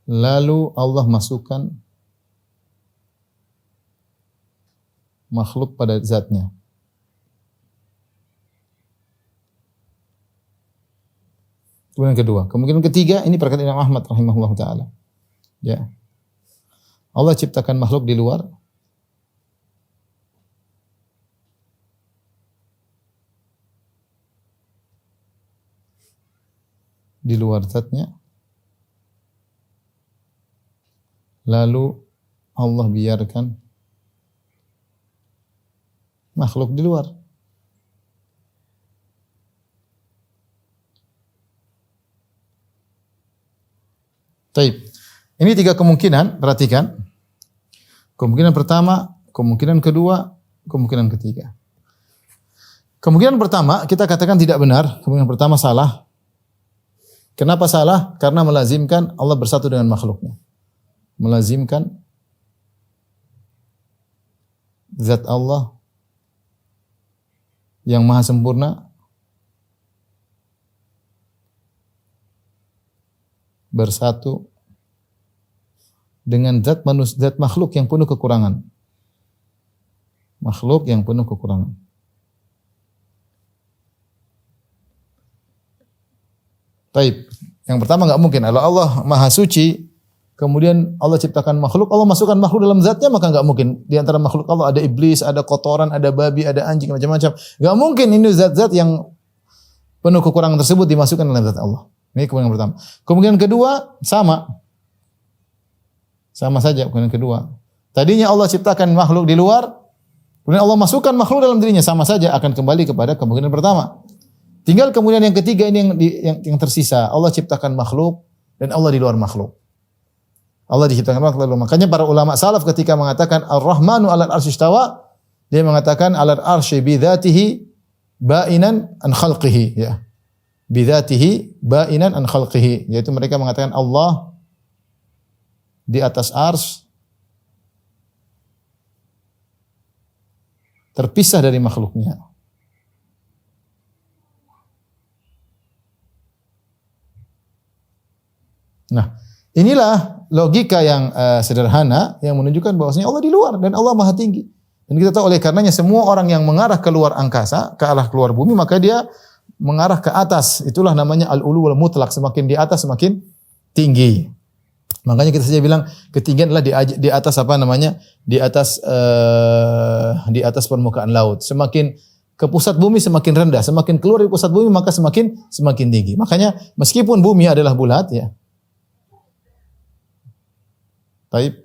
lalu Allah masukkan makhluk pada zatnya. Kemudian kedua, kemungkinan ketiga ini perkataan Imam Ahmad rahimahullah taala. Ya. Allah ciptakan makhluk di luar zatnya, lalu Allah biarkan makhluk di luar. Taib. Ini 3 kemungkinan, perhatikan. Kemungkinan pertama, kemungkinan kedua, kemungkinan ketiga. Kemungkinan pertama kita katakan tidak benar, kemungkinan pertama salah. Kenapa salah? Karena melazimkan Allah bersatu dengan makhluknya. Melazimkan zat Allah yang maha sempurna bersatu dengan zat makhluk yang penuh kekurangan. Makhluk yang penuh kekurangan. Taib. Yang pertama enggak mungkin. Kalau Allah maha suci, kemudian Allah ciptakan makhluk, Allah masukkan makhluk dalam zatnya, maka enggak mungkin. Di antara makhluk Allah ada iblis, ada kotoran, ada babi, ada anjing, macam-macam. Enggak mungkin ini zat-zat yang penuh kekurangan tersebut dimasukkan dalam zat Allah. Ini kemungkinan pertama. Kemungkinan kedua, sama. Sama saja kemungkinan kedua. Tadinya Allah ciptakan makhluk di luar, kemudian Allah masukkan makhluk dalam dirinya, sama saja akan kembali kepada kemungkinan pertama. Tinggal kemudian yang ketiga ini yang tersisa. Allah ciptakan makhluk dan Allah di luar makhluk. Allah diciptakan makhluk. Makanya para ulama salaf ketika mengatakan Ar-Rahmanu 'alal arsy istawa, dia mengatakan 'alal arsy bi dzatihi ba'inan an khalqihi, ya. Bi dzatihi ba'inan an khalqihi, yaitu mereka mengatakan Allah di atas arsy, terpisah dari makhluknya. Nah, inilah logika yang sederhana yang menunjukkan bahwasanya Allah di luar dan Allah Maha Tinggi. Dan kita tahu oleh karenanya semua orang yang mengarah ke luar angkasa, ke arah keluar bumi, maka dia mengarah ke atas. Itulah namanya al-ulu wal mutlak, semakin di atas semakin tinggi. Makanya kita saja bilang ketinggian adalah di atas apa namanya? Di atas permukaan laut. Semakin ke pusat bumi semakin rendah, semakin keluar dari pusat bumi maka semakin tinggi. Makanya meskipun bumi adalah bulat ya. Baik.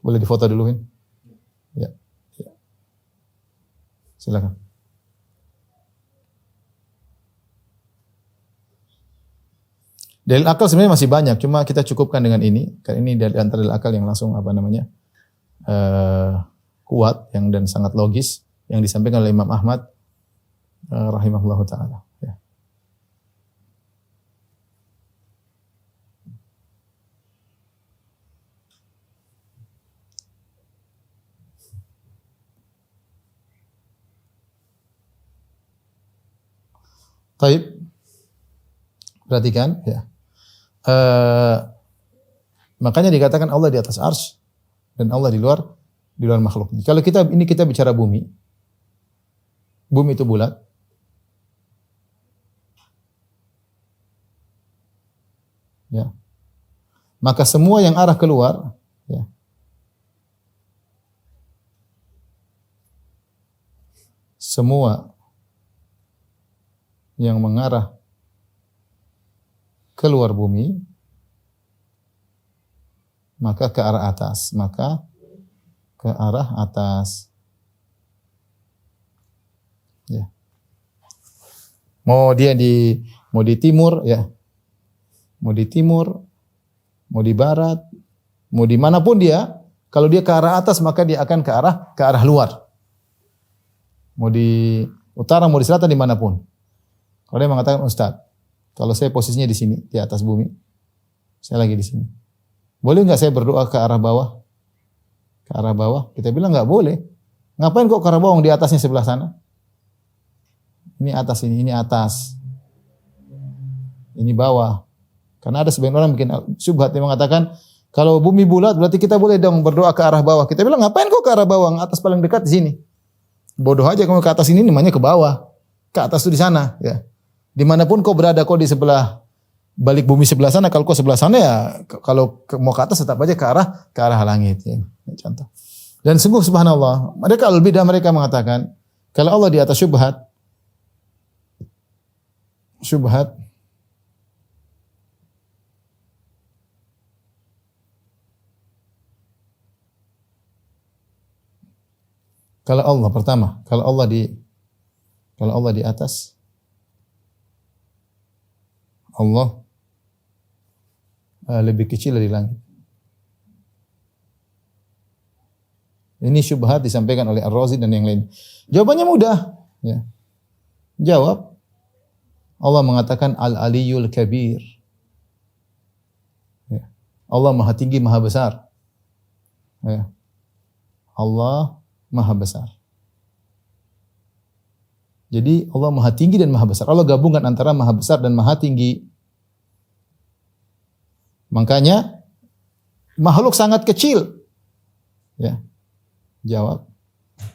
Boleh difoto dulu, Win? Ya. Ya. Silakan. Dalil akal sebenarnya masih banyak, cuma kita cukupkan dengan ini. Karena ini dari antara dalil akal yang langsung apa namanya kuat, yang dan sangat logis, yang disampaikan oleh Imam Ahmad rahimahullahu taala. Ya. Taib, perhatikan ya. Makanya dikatakan Allah di atas arsy dan Allah di luar makhluknya. Kalau kita bicara bumi itu bulat. Ya. Maka semua yang arah keluar ya. Semua yang mengarah keluar bumi maka ke arah atas, ya. Mau di timur ya, mau di timur, mau di barat, mau di manapun dia, kalau dia ke arah atas maka dia akan ke arah luar. Mau di utara, mau di selatan, dimanapun. Kalau dia mengatakan, Ustaz, kalau saya posisinya di sini, di atas bumi, saya lagi di sini. Boleh nggak saya berdoa ke arah bawah? Ke arah bawah? Kita bilang nggak boleh. Ngapain kok ke arah bawah, di atasnya sebelah sana? Ini atas, ini atas. Ini bawah. Karena ada sebagian orang bikin syubhat yang mengatakan, kalau bumi bulat berarti kita boleh dong berdoa ke arah bawah. Kita bilang ngapain kok ke arah bawah? Atas paling dekat di sini. Bodoh aja kamu ke atas ini, namanya ke bawah. Ke atas itu di sana, ya. Dimanapun kau berada, kau di sebelah balik bumi sebelah sana, kalau kau sebelah sana ya, kalau mau ke atas tetap aja ke arah langit. Ya. Contoh. Dan sungguh subhanallah, mereka al-bidah mereka mengatakan kalau Allah di atas syubhat, kalau Allah di atas, Allah lebih kecil dari langit. Ini syubhat disampaikan oleh Ar-Razi dan yang lain. Jawabannya mudah. Ya. Jawab. Allah mengatakan Al-Aliyul Kabir. Ya. Allah Maha Tinggi, Maha Besar. Ya. Allah Maha Besar. Jadi Allah Maha Tinggi dan Maha Besar. Allah gabungkan antara Maha Besar dan Maha Tinggi. Makanya makhluk sangat kecil. Ya. Jawab.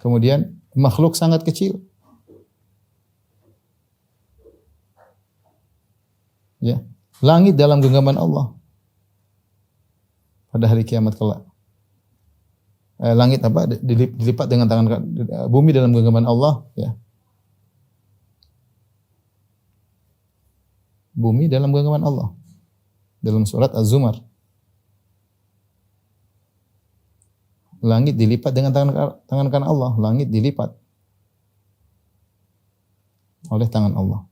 Kemudian makhluk sangat kecil. Ya. Langit dalam genggaman Allah. Pada hari kiamat kelak. Langit apa? Dilipat dengan tangan, bumi dalam genggaman Allah, ya. Bumi dalam genggaman Allah. Dalam surat Az-Zumar. Langit dilipat dengan tangan kanan Allah. Langit dilipat oleh tangan Allah.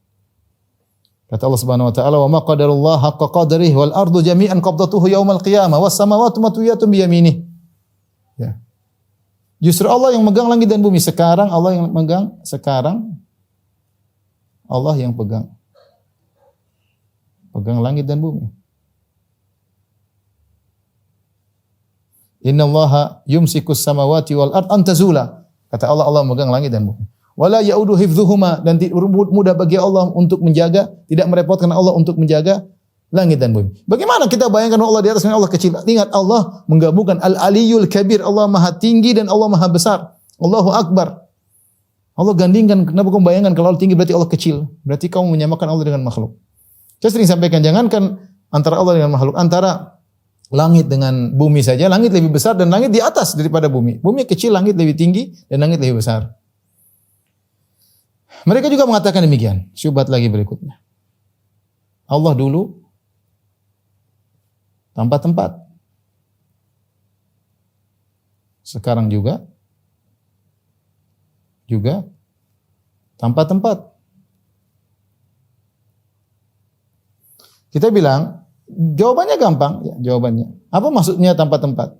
Kata Allah Subhanahu wa taala, "Wa ma qadarullah haqqa qadrihi wal ardu jami'an qabdatuhu yaumal qiyamah was samawati matwiyatun bi yaminih." Ya. Justru Allah yang megang langit dan bumi sekarang, Allah yang megang sekarang Allah yang pegang. Pegang langit dan bumi. Innallaha yumsikus samawati wal ard an tazula. Kata Allah, Allah memegang langit dan bumi. Wala yaudu hifdzuhuma, dan mudah bagi Allah untuk menjaga, tidak merepotkan Allah untuk menjaga langit dan bumi. Bagaimana kita bayangkan Allah di atas dan Allah kecil? Ingat, Allah menggabungkan Al-Aliyul Kabir, Allah Maha Tinggi dan Allah Maha Besar. Allahu Akbar. Allah gandingkan, kenapa kamu bayangkan kalau Allah tinggi berarti Allah kecil? Berarti kamu menyamakan Allah dengan makhluk. Saya sering sampaikan, jangankan antara Allah dengan makhluk, antara langit dengan bumi saja, langit lebih besar dan langit di atas daripada bumi. Bumi kecil, langit lebih tinggi dan langit lebih besar. Mereka juga mengatakan demikian. Syubhat lagi berikutnya. Allah dulu tanpa tempat. Sekarang juga tanpa tempat. Kita bilang, jawabannya gampang. Ya, jawabannya. Apa maksudnya tanpa tempat?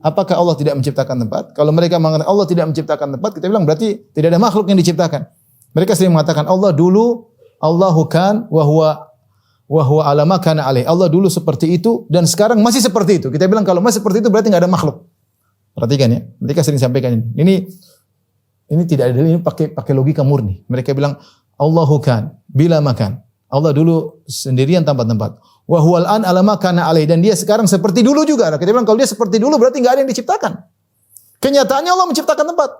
Apakah Allah tidak menciptakan tempat? Kalau mereka mengatakan Allah tidak menciptakan tempat, kita bilang berarti tidak ada makhluk yang diciptakan. Mereka sering mengatakan Allah dulu, Allahu kan wa huwa ala ma kana alaih. Allah dulu seperti itu dan sekarang masih seperti itu. Kita bilang kalau masih seperti itu berarti enggak ada makhluk. Perhatikan ya. Mereka sering sampaikan ini. Ini tidak ada, ini pakai logika murni. Mereka bilang Allahu kan bila makan. Allah dulu sendirian tanpa tempat. Wa huwal an ala ma kana alaih, dan dia sekarang seperti dulu juga. Kita bilang kalau dia seperti dulu berarti enggak ada yang diciptakan. Kenyataannya Allah menciptakan tempat.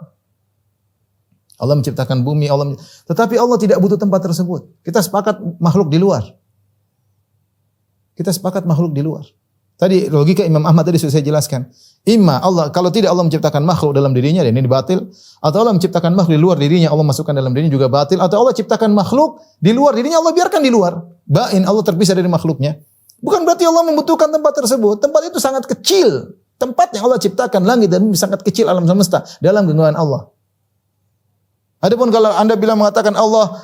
Allah menciptakan bumi, tetapi Allah tidak butuh tempat tersebut. Kita sepakat makhluk di luar. Tadi logika Imam Ahmad tadi sudah saya jelaskan. Imma Allah, kalau tidak Allah menciptakan makhluk dalam dirinya, dan ini batil. Atau Allah menciptakan makhluk di luar dirinya, Allah masukkan dalam dirinya juga batil. Atau Allah ciptakan makhluk di luar dirinya, Allah biarkan di luar. Bain, Allah terpisah dari makhluknya. Bukan berarti Allah membutuhkan tempat tersebut. Tempat itu sangat kecil. Tempat yang Allah ciptakan, langit dan bumi sangat kecil, alam semesta, dalam genggaman Allah. Adapun kalau Anda bilang mengatakan Allah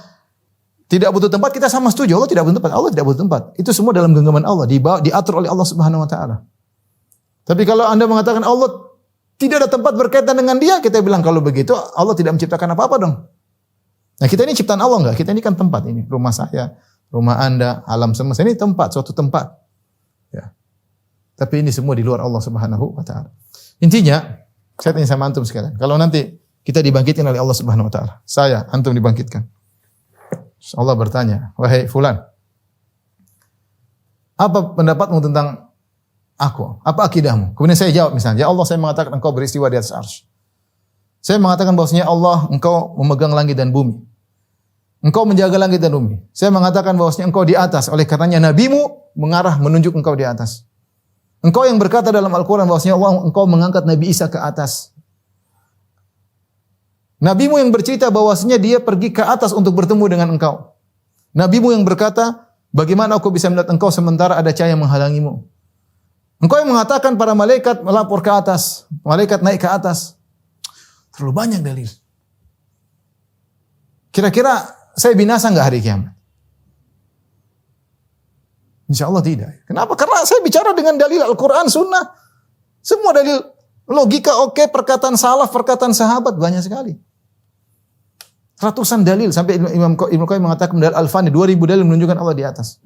tidak butuh tempat, kita sama setuju. Allah tidak butuh tempat. Allah tidak butuh tempat. Itu semua dalam genggaman Allah, diatur oleh Allah Subhanahu wa taala. Tapi kalau Anda mengatakan Allah tidak ada tempat berkaitan dengan Dia, kita bilang kalau begitu Allah tidak menciptakan apa-apa dong. Nah, kita ini ciptaan Allah enggak? Kita ini kan tempat ini. Rumah saya, rumah Anda, alam semesta ini tempat, suatu tempat. Ya. Tapi ini semua di luar Allah Subhanahu wa taala. Intinya, saya tanya sama antum sekalian. Kalau nanti kita dibangkitkan oleh Allah Subhanahu wa taala. Saya, antum dibangkitkan. Allah bertanya, "Wahai fulan, apa pendapatmu tentang aku? Apa akidahmu?" Kemudian saya jawab misalnya, "Ya Allah, saya mengatakan engkau beristiwa di atas arsy. Saya mengatakan bahwasanya Allah, engkau memegang langit dan bumi. Engkau menjaga langit dan bumi. Saya mengatakan bahwasanya engkau di atas, oleh karenanya nabimu mengarah menunjuk engkau di atas. Engkau yang berkata dalam Al-Qur'an bahwasanya Allah, engkau mengangkat Nabi Isa ke atas. Nabimu yang bercerita bahwasanya dia pergi ke atas untuk bertemu dengan engkau. Nabimu yang berkata, bagaimana aku bisa melihat engkau sementara ada cahaya menghalangimu. Engkau yang mengatakan para malaikat melapor ke atas, malaikat naik ke atas. Terlalu banyak dalil. Kira-kira saya binasa enggak hari kiamat? Insyaallah tidak. Kenapa? Karena saya bicara dengan dalil Al-Quran, Sunnah. Semua dalil, logika oke, perkataan salaf, perkataan sahabat banyak sekali. Ratusan dalil, sampai Ibnu Qayyim mengatakan dalil Al-Fani 2000 dalil menunjukkan Allah di atas.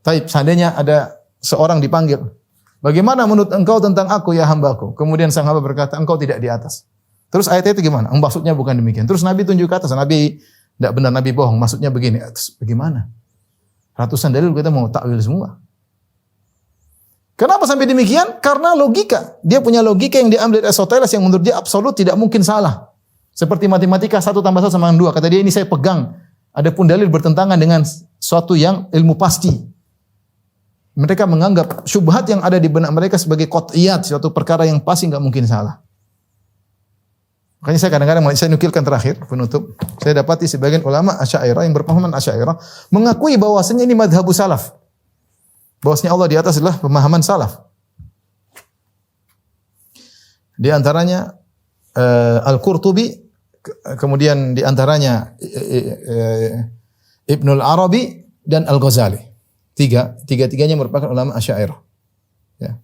Taib, seandainya ada seorang dipanggil, bagaimana menurut engkau tentang aku ya hambaku? Kemudian sang hamba berkata, engkau tidak di atas. Terus ayat itu gimana? Maksudnya bukan demikian. Terus Nabi tunjuk ke atas, Nabi tidak benar, Nabi bohong. Maksudnya begini. Terus bagaimana? Ratusan dalil kita mau takwil semua. Kenapa sampai demikian? Karena logika. Dia punya logika yang diambil dari Aristoteles yang menurut dia absolut tidak mungkin salah. Seperti matematika 1 tambah 1 sama dengan 2. Kata dia ini saya pegang. Adapun dalil bertentangan dengan suatu yang ilmu pasti. Mereka menganggap syubhat yang ada di benak mereka sebagai qat'iyat, suatu perkara yang pasti enggak mungkin salah. Makanya saya kadang-kadang saya nukilkan terakhir penutup. Saya dapati sebagian ulama Asy'ariyah yang berpemahaman Asy'ariyah mengakui bahwasanya ini madhabu salaf. Bahwasanya Allah di atas adalah pemahaman salaf. Di antaranya Al-Qurtubi, kemudian di antaranya Ibnul Arabi dan Al-Ghazali. Tiga-tiganya merupakan ulama Asy'ariyah. Ya.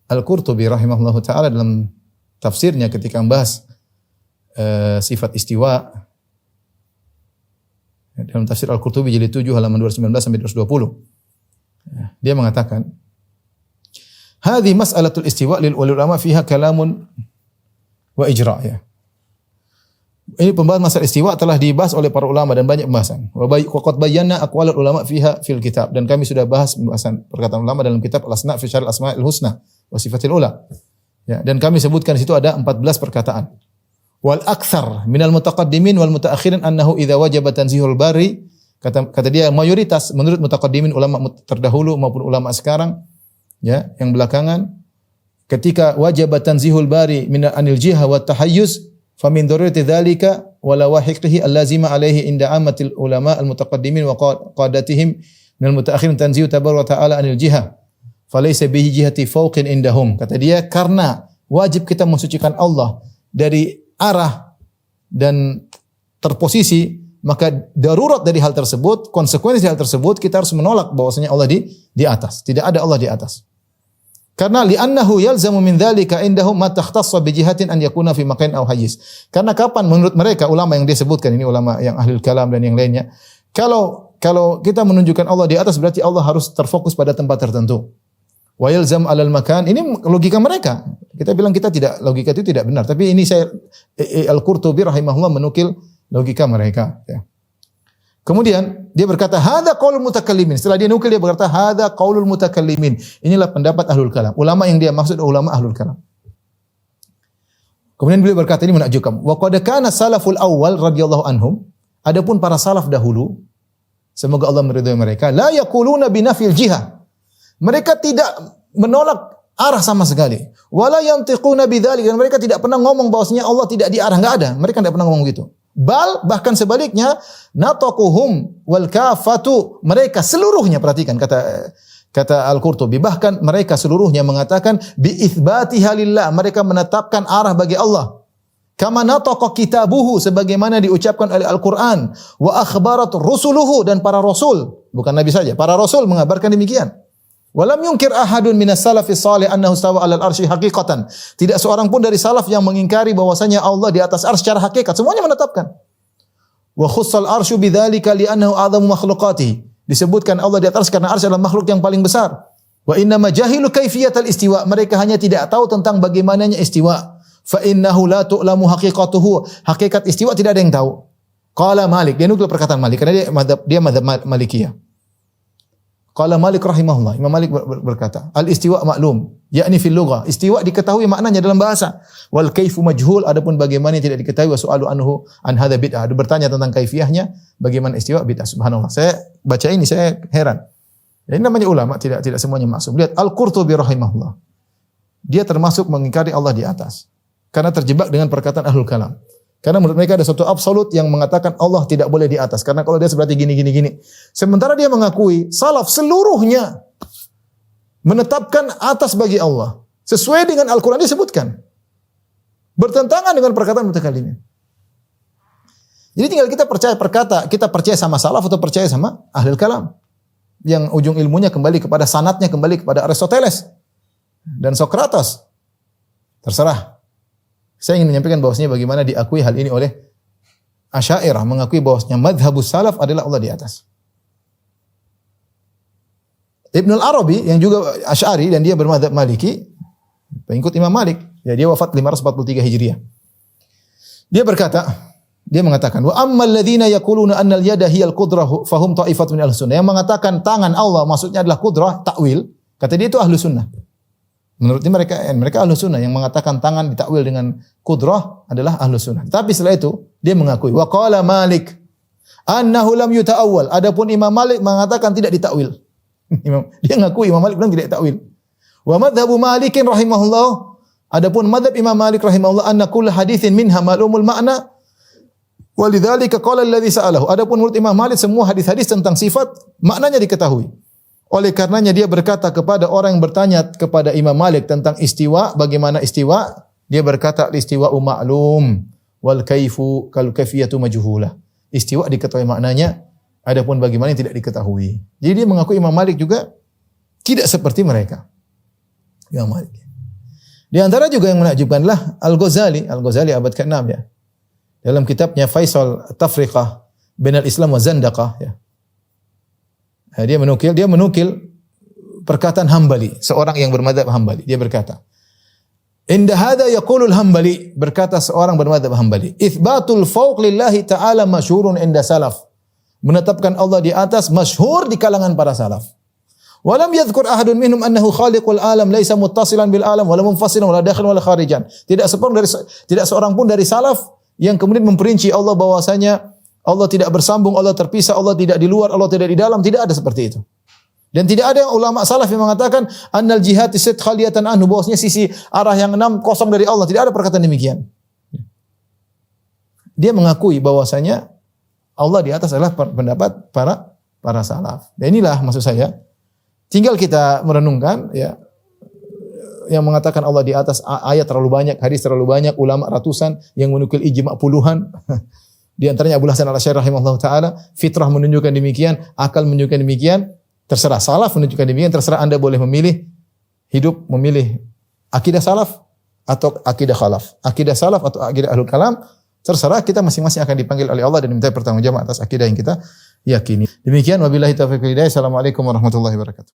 Al-Qurtubi rahimahullahu taala dalam tafsirnya ketika membahas sifat istiwa, Dalam tafsir Al-Qurtubi jilid 7 halaman 219 sampai 220. Dia mengatakan, "Hadhi mas'alatul istiwa lil ulama fiha kalamun wa ijra'." Ya. Ini pembahasan masalah istiwa telah dibahas oleh para ulama dan banyak pembahasan. Wa qad bayyana aqwalul ulama fiha fil kitab, dan kami sudah bahas pembahasan perkataan ulama dalam kitab Al-Asna' fi Syarh Al-Asma'il Husna wa Sifatil Ula. Ya, dan kami sebutkan di situ ada 14 perkataan. Wal aktsar minal mutaqaddimin wal mutaakhirin annahu idza wajaba tanzihul bari, kata dia mayoritas menurut mutaqaddimin ulama terdahulu maupun ulama sekarang, ya, yang belakangan, ketika wajaba tanzihul bari min anil jiha wa tahayyuz famin darurati dzalika wala wahiqihi allazima alaihi inda ammatil ulama al mutaqaddimin wa qadatihim minal mutaakhirin tanzihu tabaraka ta'ala anil jiha falaysa bihi jihati fawqin indahum. Kata dia, karena wajib kita mensucikan Allah dari arah dan terposisi, maka darurat dari hal tersebut, konsekuensi hal tersebut, kita harus menolak bahwasanya Allah di atas. Tidak ada Allah di atas. Karena li'annahu yalzamu min dzalika indahum ma takhtassa bi jihatin an yakuna fi makain aw hayyiz. Karena kapan menurut mereka ulama yang dia sebutkan ini, ulama yang ahli kalam dan yang lainnya, kalau kita menunjukkan Allah di atas berarti Allah harus terfokus pada tempat tertentu. Wa yalzam 'alal makan, ini logika mereka. Kita bilang logika itu tidak benar, tapi ini Al-Qurtubi rahimahullah menukil logika mereka, ya. Kemudian dia berkata hadza qaulul mutakallimin. Setelah dia nukil dia berkata hadza qaulul mutakallimin. Inilah pendapat ahlul kalam. Ulama yang dia maksud ulama ahlul kalam. Kemudian beliau berkata, ini menakjubkan. Wa qad kana salaful awwal radhiyallahu anhum, adapun para salaf dahulu, semoga Allah meridhai mereka, la yaquluna binafil jihah. Mereka tidak menolak arah sama sekali. Wala yantiquna bidzalik, dan mereka tidak pernah ngomong bahwasanya Allah tidak di arah, enggak ada. Mereka tidak pernah ngomong gitu. Bahkan sebaliknya, nataquhum wal kafatu, mereka seluruhnya, perhatikan kata Al-Qurtubi, bahkan mereka seluruhnya mengatakan bi itsbatiha lillah, mereka menetapkan arah bagi Allah. Kama nataqa kitabuhu, sebagaimana diucapkan oleh Al-Qur'an, wa akhbarat rusuluhu, dan para rasul, bukan nabi saja, para rasul mengabarkan demikian. Walam yunkir ahadun minas salafis salih annahu stawa 'alal arsy haqiqatan. Tidak seorang pun dari salaf yang mengingkari bahwasanya Allah di atas arsy secara hakikat. Semuanya menetapkan. Wa khussal arsyu bidzalika li'annahu a'dhamu makhluqatihi. Disebutkan Allah di atas karena arsy adalah makhluk yang paling besar. Wa inna ma jahilu kaifiyatal istiwa. Mereka hanya tidak tahu tentang bagaimananya istiwa. Fa innahu la tu'lamu haqiqatuhu. Hakikat istiwa tidak ada yang tahu. Qala Malik, dia nukil perkataan Malik karena dia mazhab Malikiyah. Qala Malik rahimahullah, Imam Malik berkata, al-istiwa maklum, yakni fil lughah. Istiwa diketahui maknanya dalam bahasa. Wal kaifu majhul, adapun bagaimana tidak diketahui, wa su'alu anhu an hadza bid'ah. Ada bertanya tentang kaifiyahnya, bagaimana istiwa bid'ah. Subhanallah. Saya baca ini saya heran. Ya, ini namanya ulama, tidak semuanya maksum. Lihat Al-Qurtubi rahimahullah. Dia termasuk mengingkari Allah di atas. Karena terjebak dengan perkataan ahlul kalam. Karena menurut mereka ada suatu absolut yang mengatakan Allah tidak boleh di atas. Karena kalau dia berarti gini. Sementara dia mengakui salaf seluruhnya menetapkan atas bagi Allah. Sesuai dengan Al-Quran disebutkan. Bertentangan dengan perkataan mutakallimin. Jadi tinggal kita percaya sama salaf atau percaya sama ahli kalam. Yang ujung ilmunya kembali kepada sanadnya, kembali kepada Aristoteles dan Sokrates. Terserah. Saya ingin menyampaikan bahwasanya bagaimana diakui hal ini oleh Asy'ariyah, mengakui bahwasanya madhabus salaf adalah Allah di atas. Ibnu Al-Arabi yang juga Asy'ari dan dia bermadzhab Maliki, pengikut Imam Malik. Ya, dia wafat 543 Hijriah. Dia mengatakan, wa ammal ladzina yaquluna annal yada hiyal qudrah fahum ta'ifatun min ahlussunnah. Yang mengatakan tangan Allah maksudnya adalah qudrah, takwil, kata dia itu ahlussunnah. Menurut mereka ahlu sunnah yang mengatakan tangan ditakwil dengan kudrah adalah ahlu sunnah. Tapi setelah itu dia mengakui wa qala Malik annahu lam yuta'awwal. Adapun Imam Malik mengatakan tidak ditakwil. Dia mengakui Imam Malik bilang tidak ditakwil. Wa madhabu Malikin rahimahullah. Adapun madhab Imam Malik rahimahullah anna kull haditsin minha ma'lumul ma'na walidzalika qala alladhi sa'alahu. Adapun menurut Imam Malik semua hadis-hadis tentang sifat maknanya diketahui. Oleh karenanya dia berkata kepada orang yang bertanya kepada Imam Malik tentang istiwa, bagaimana istiwa? Dia berkata istiwa ma'lum wal kaifu kal kaifiyatu majhulah. Istiwa diketahui maknanya, adapun bagaimana tidak diketahui. Jadi dia mengaku Imam Malik juga tidak seperti mereka. Imam Malik. Di antara juga yang menakjubkanlah Al-Ghazali abad ke-6 ya. Dalam kitabnya Faisal Tafriqah bainal Islam wa zandaqah ya. Dia menukil perkataan Hambali, seorang yang bermadzhab Hambali. Dia berkata, "Inda hadza yaqulul Hambali," berkata seorang bermadzhab Hambali, "Itsbatul fawq lillahi ta'ala masyhurun inda salaf." Menetapkan Allah di atas masyhur di kalangan para salaf. Walam yadhkur ahadun minhum annahu khaliqul alam laisa muttasilan bil alam wala munfasilan wala dakhilan wala kharijan. Tidak seorang pun dari salaf yang kemudian memperinci Allah bahwasanya Allah tidak bersambung, Allah terpisah, Allah tidak di luar, Allah tidak di dalam, tidak ada seperti itu. Dan tidak ada ulama salaf yang mengatakan annal jihad isit khaliyatan anhu, bahwasanya sisi arah yang 6 kosong dari Allah. Tidak ada perkataan demikian. Dia mengakui bahwasanya Allah di atas adalah pendapat para salaf. Dan inilah maksud saya. Tinggal kita merenungkan ya, yang mengatakan Allah di atas, ayat terlalu banyak, hadis terlalu banyak, ulama ratusan yang menukil ijma puluhan. Di antaranya Abu Hasan Al-Asy'ari rahimahullah taala, fitrah menunjukkan demikian, akal menunjukkan demikian, terserah. Salaf menunjukkan demikian, terserah Anda boleh memilih hidup, memilih akidah salaf atau akidah khalaf, akidah salaf atau akidah ahlul kalam, terserah. Kita masing-masing akan dipanggil oleh Allah dan diminta pertanggungjawaban atas akidah yang kita yakini. Demikian wabillahi taufiq wal hidayah. Assalamualaikum warahmatullahi wabarakatuh.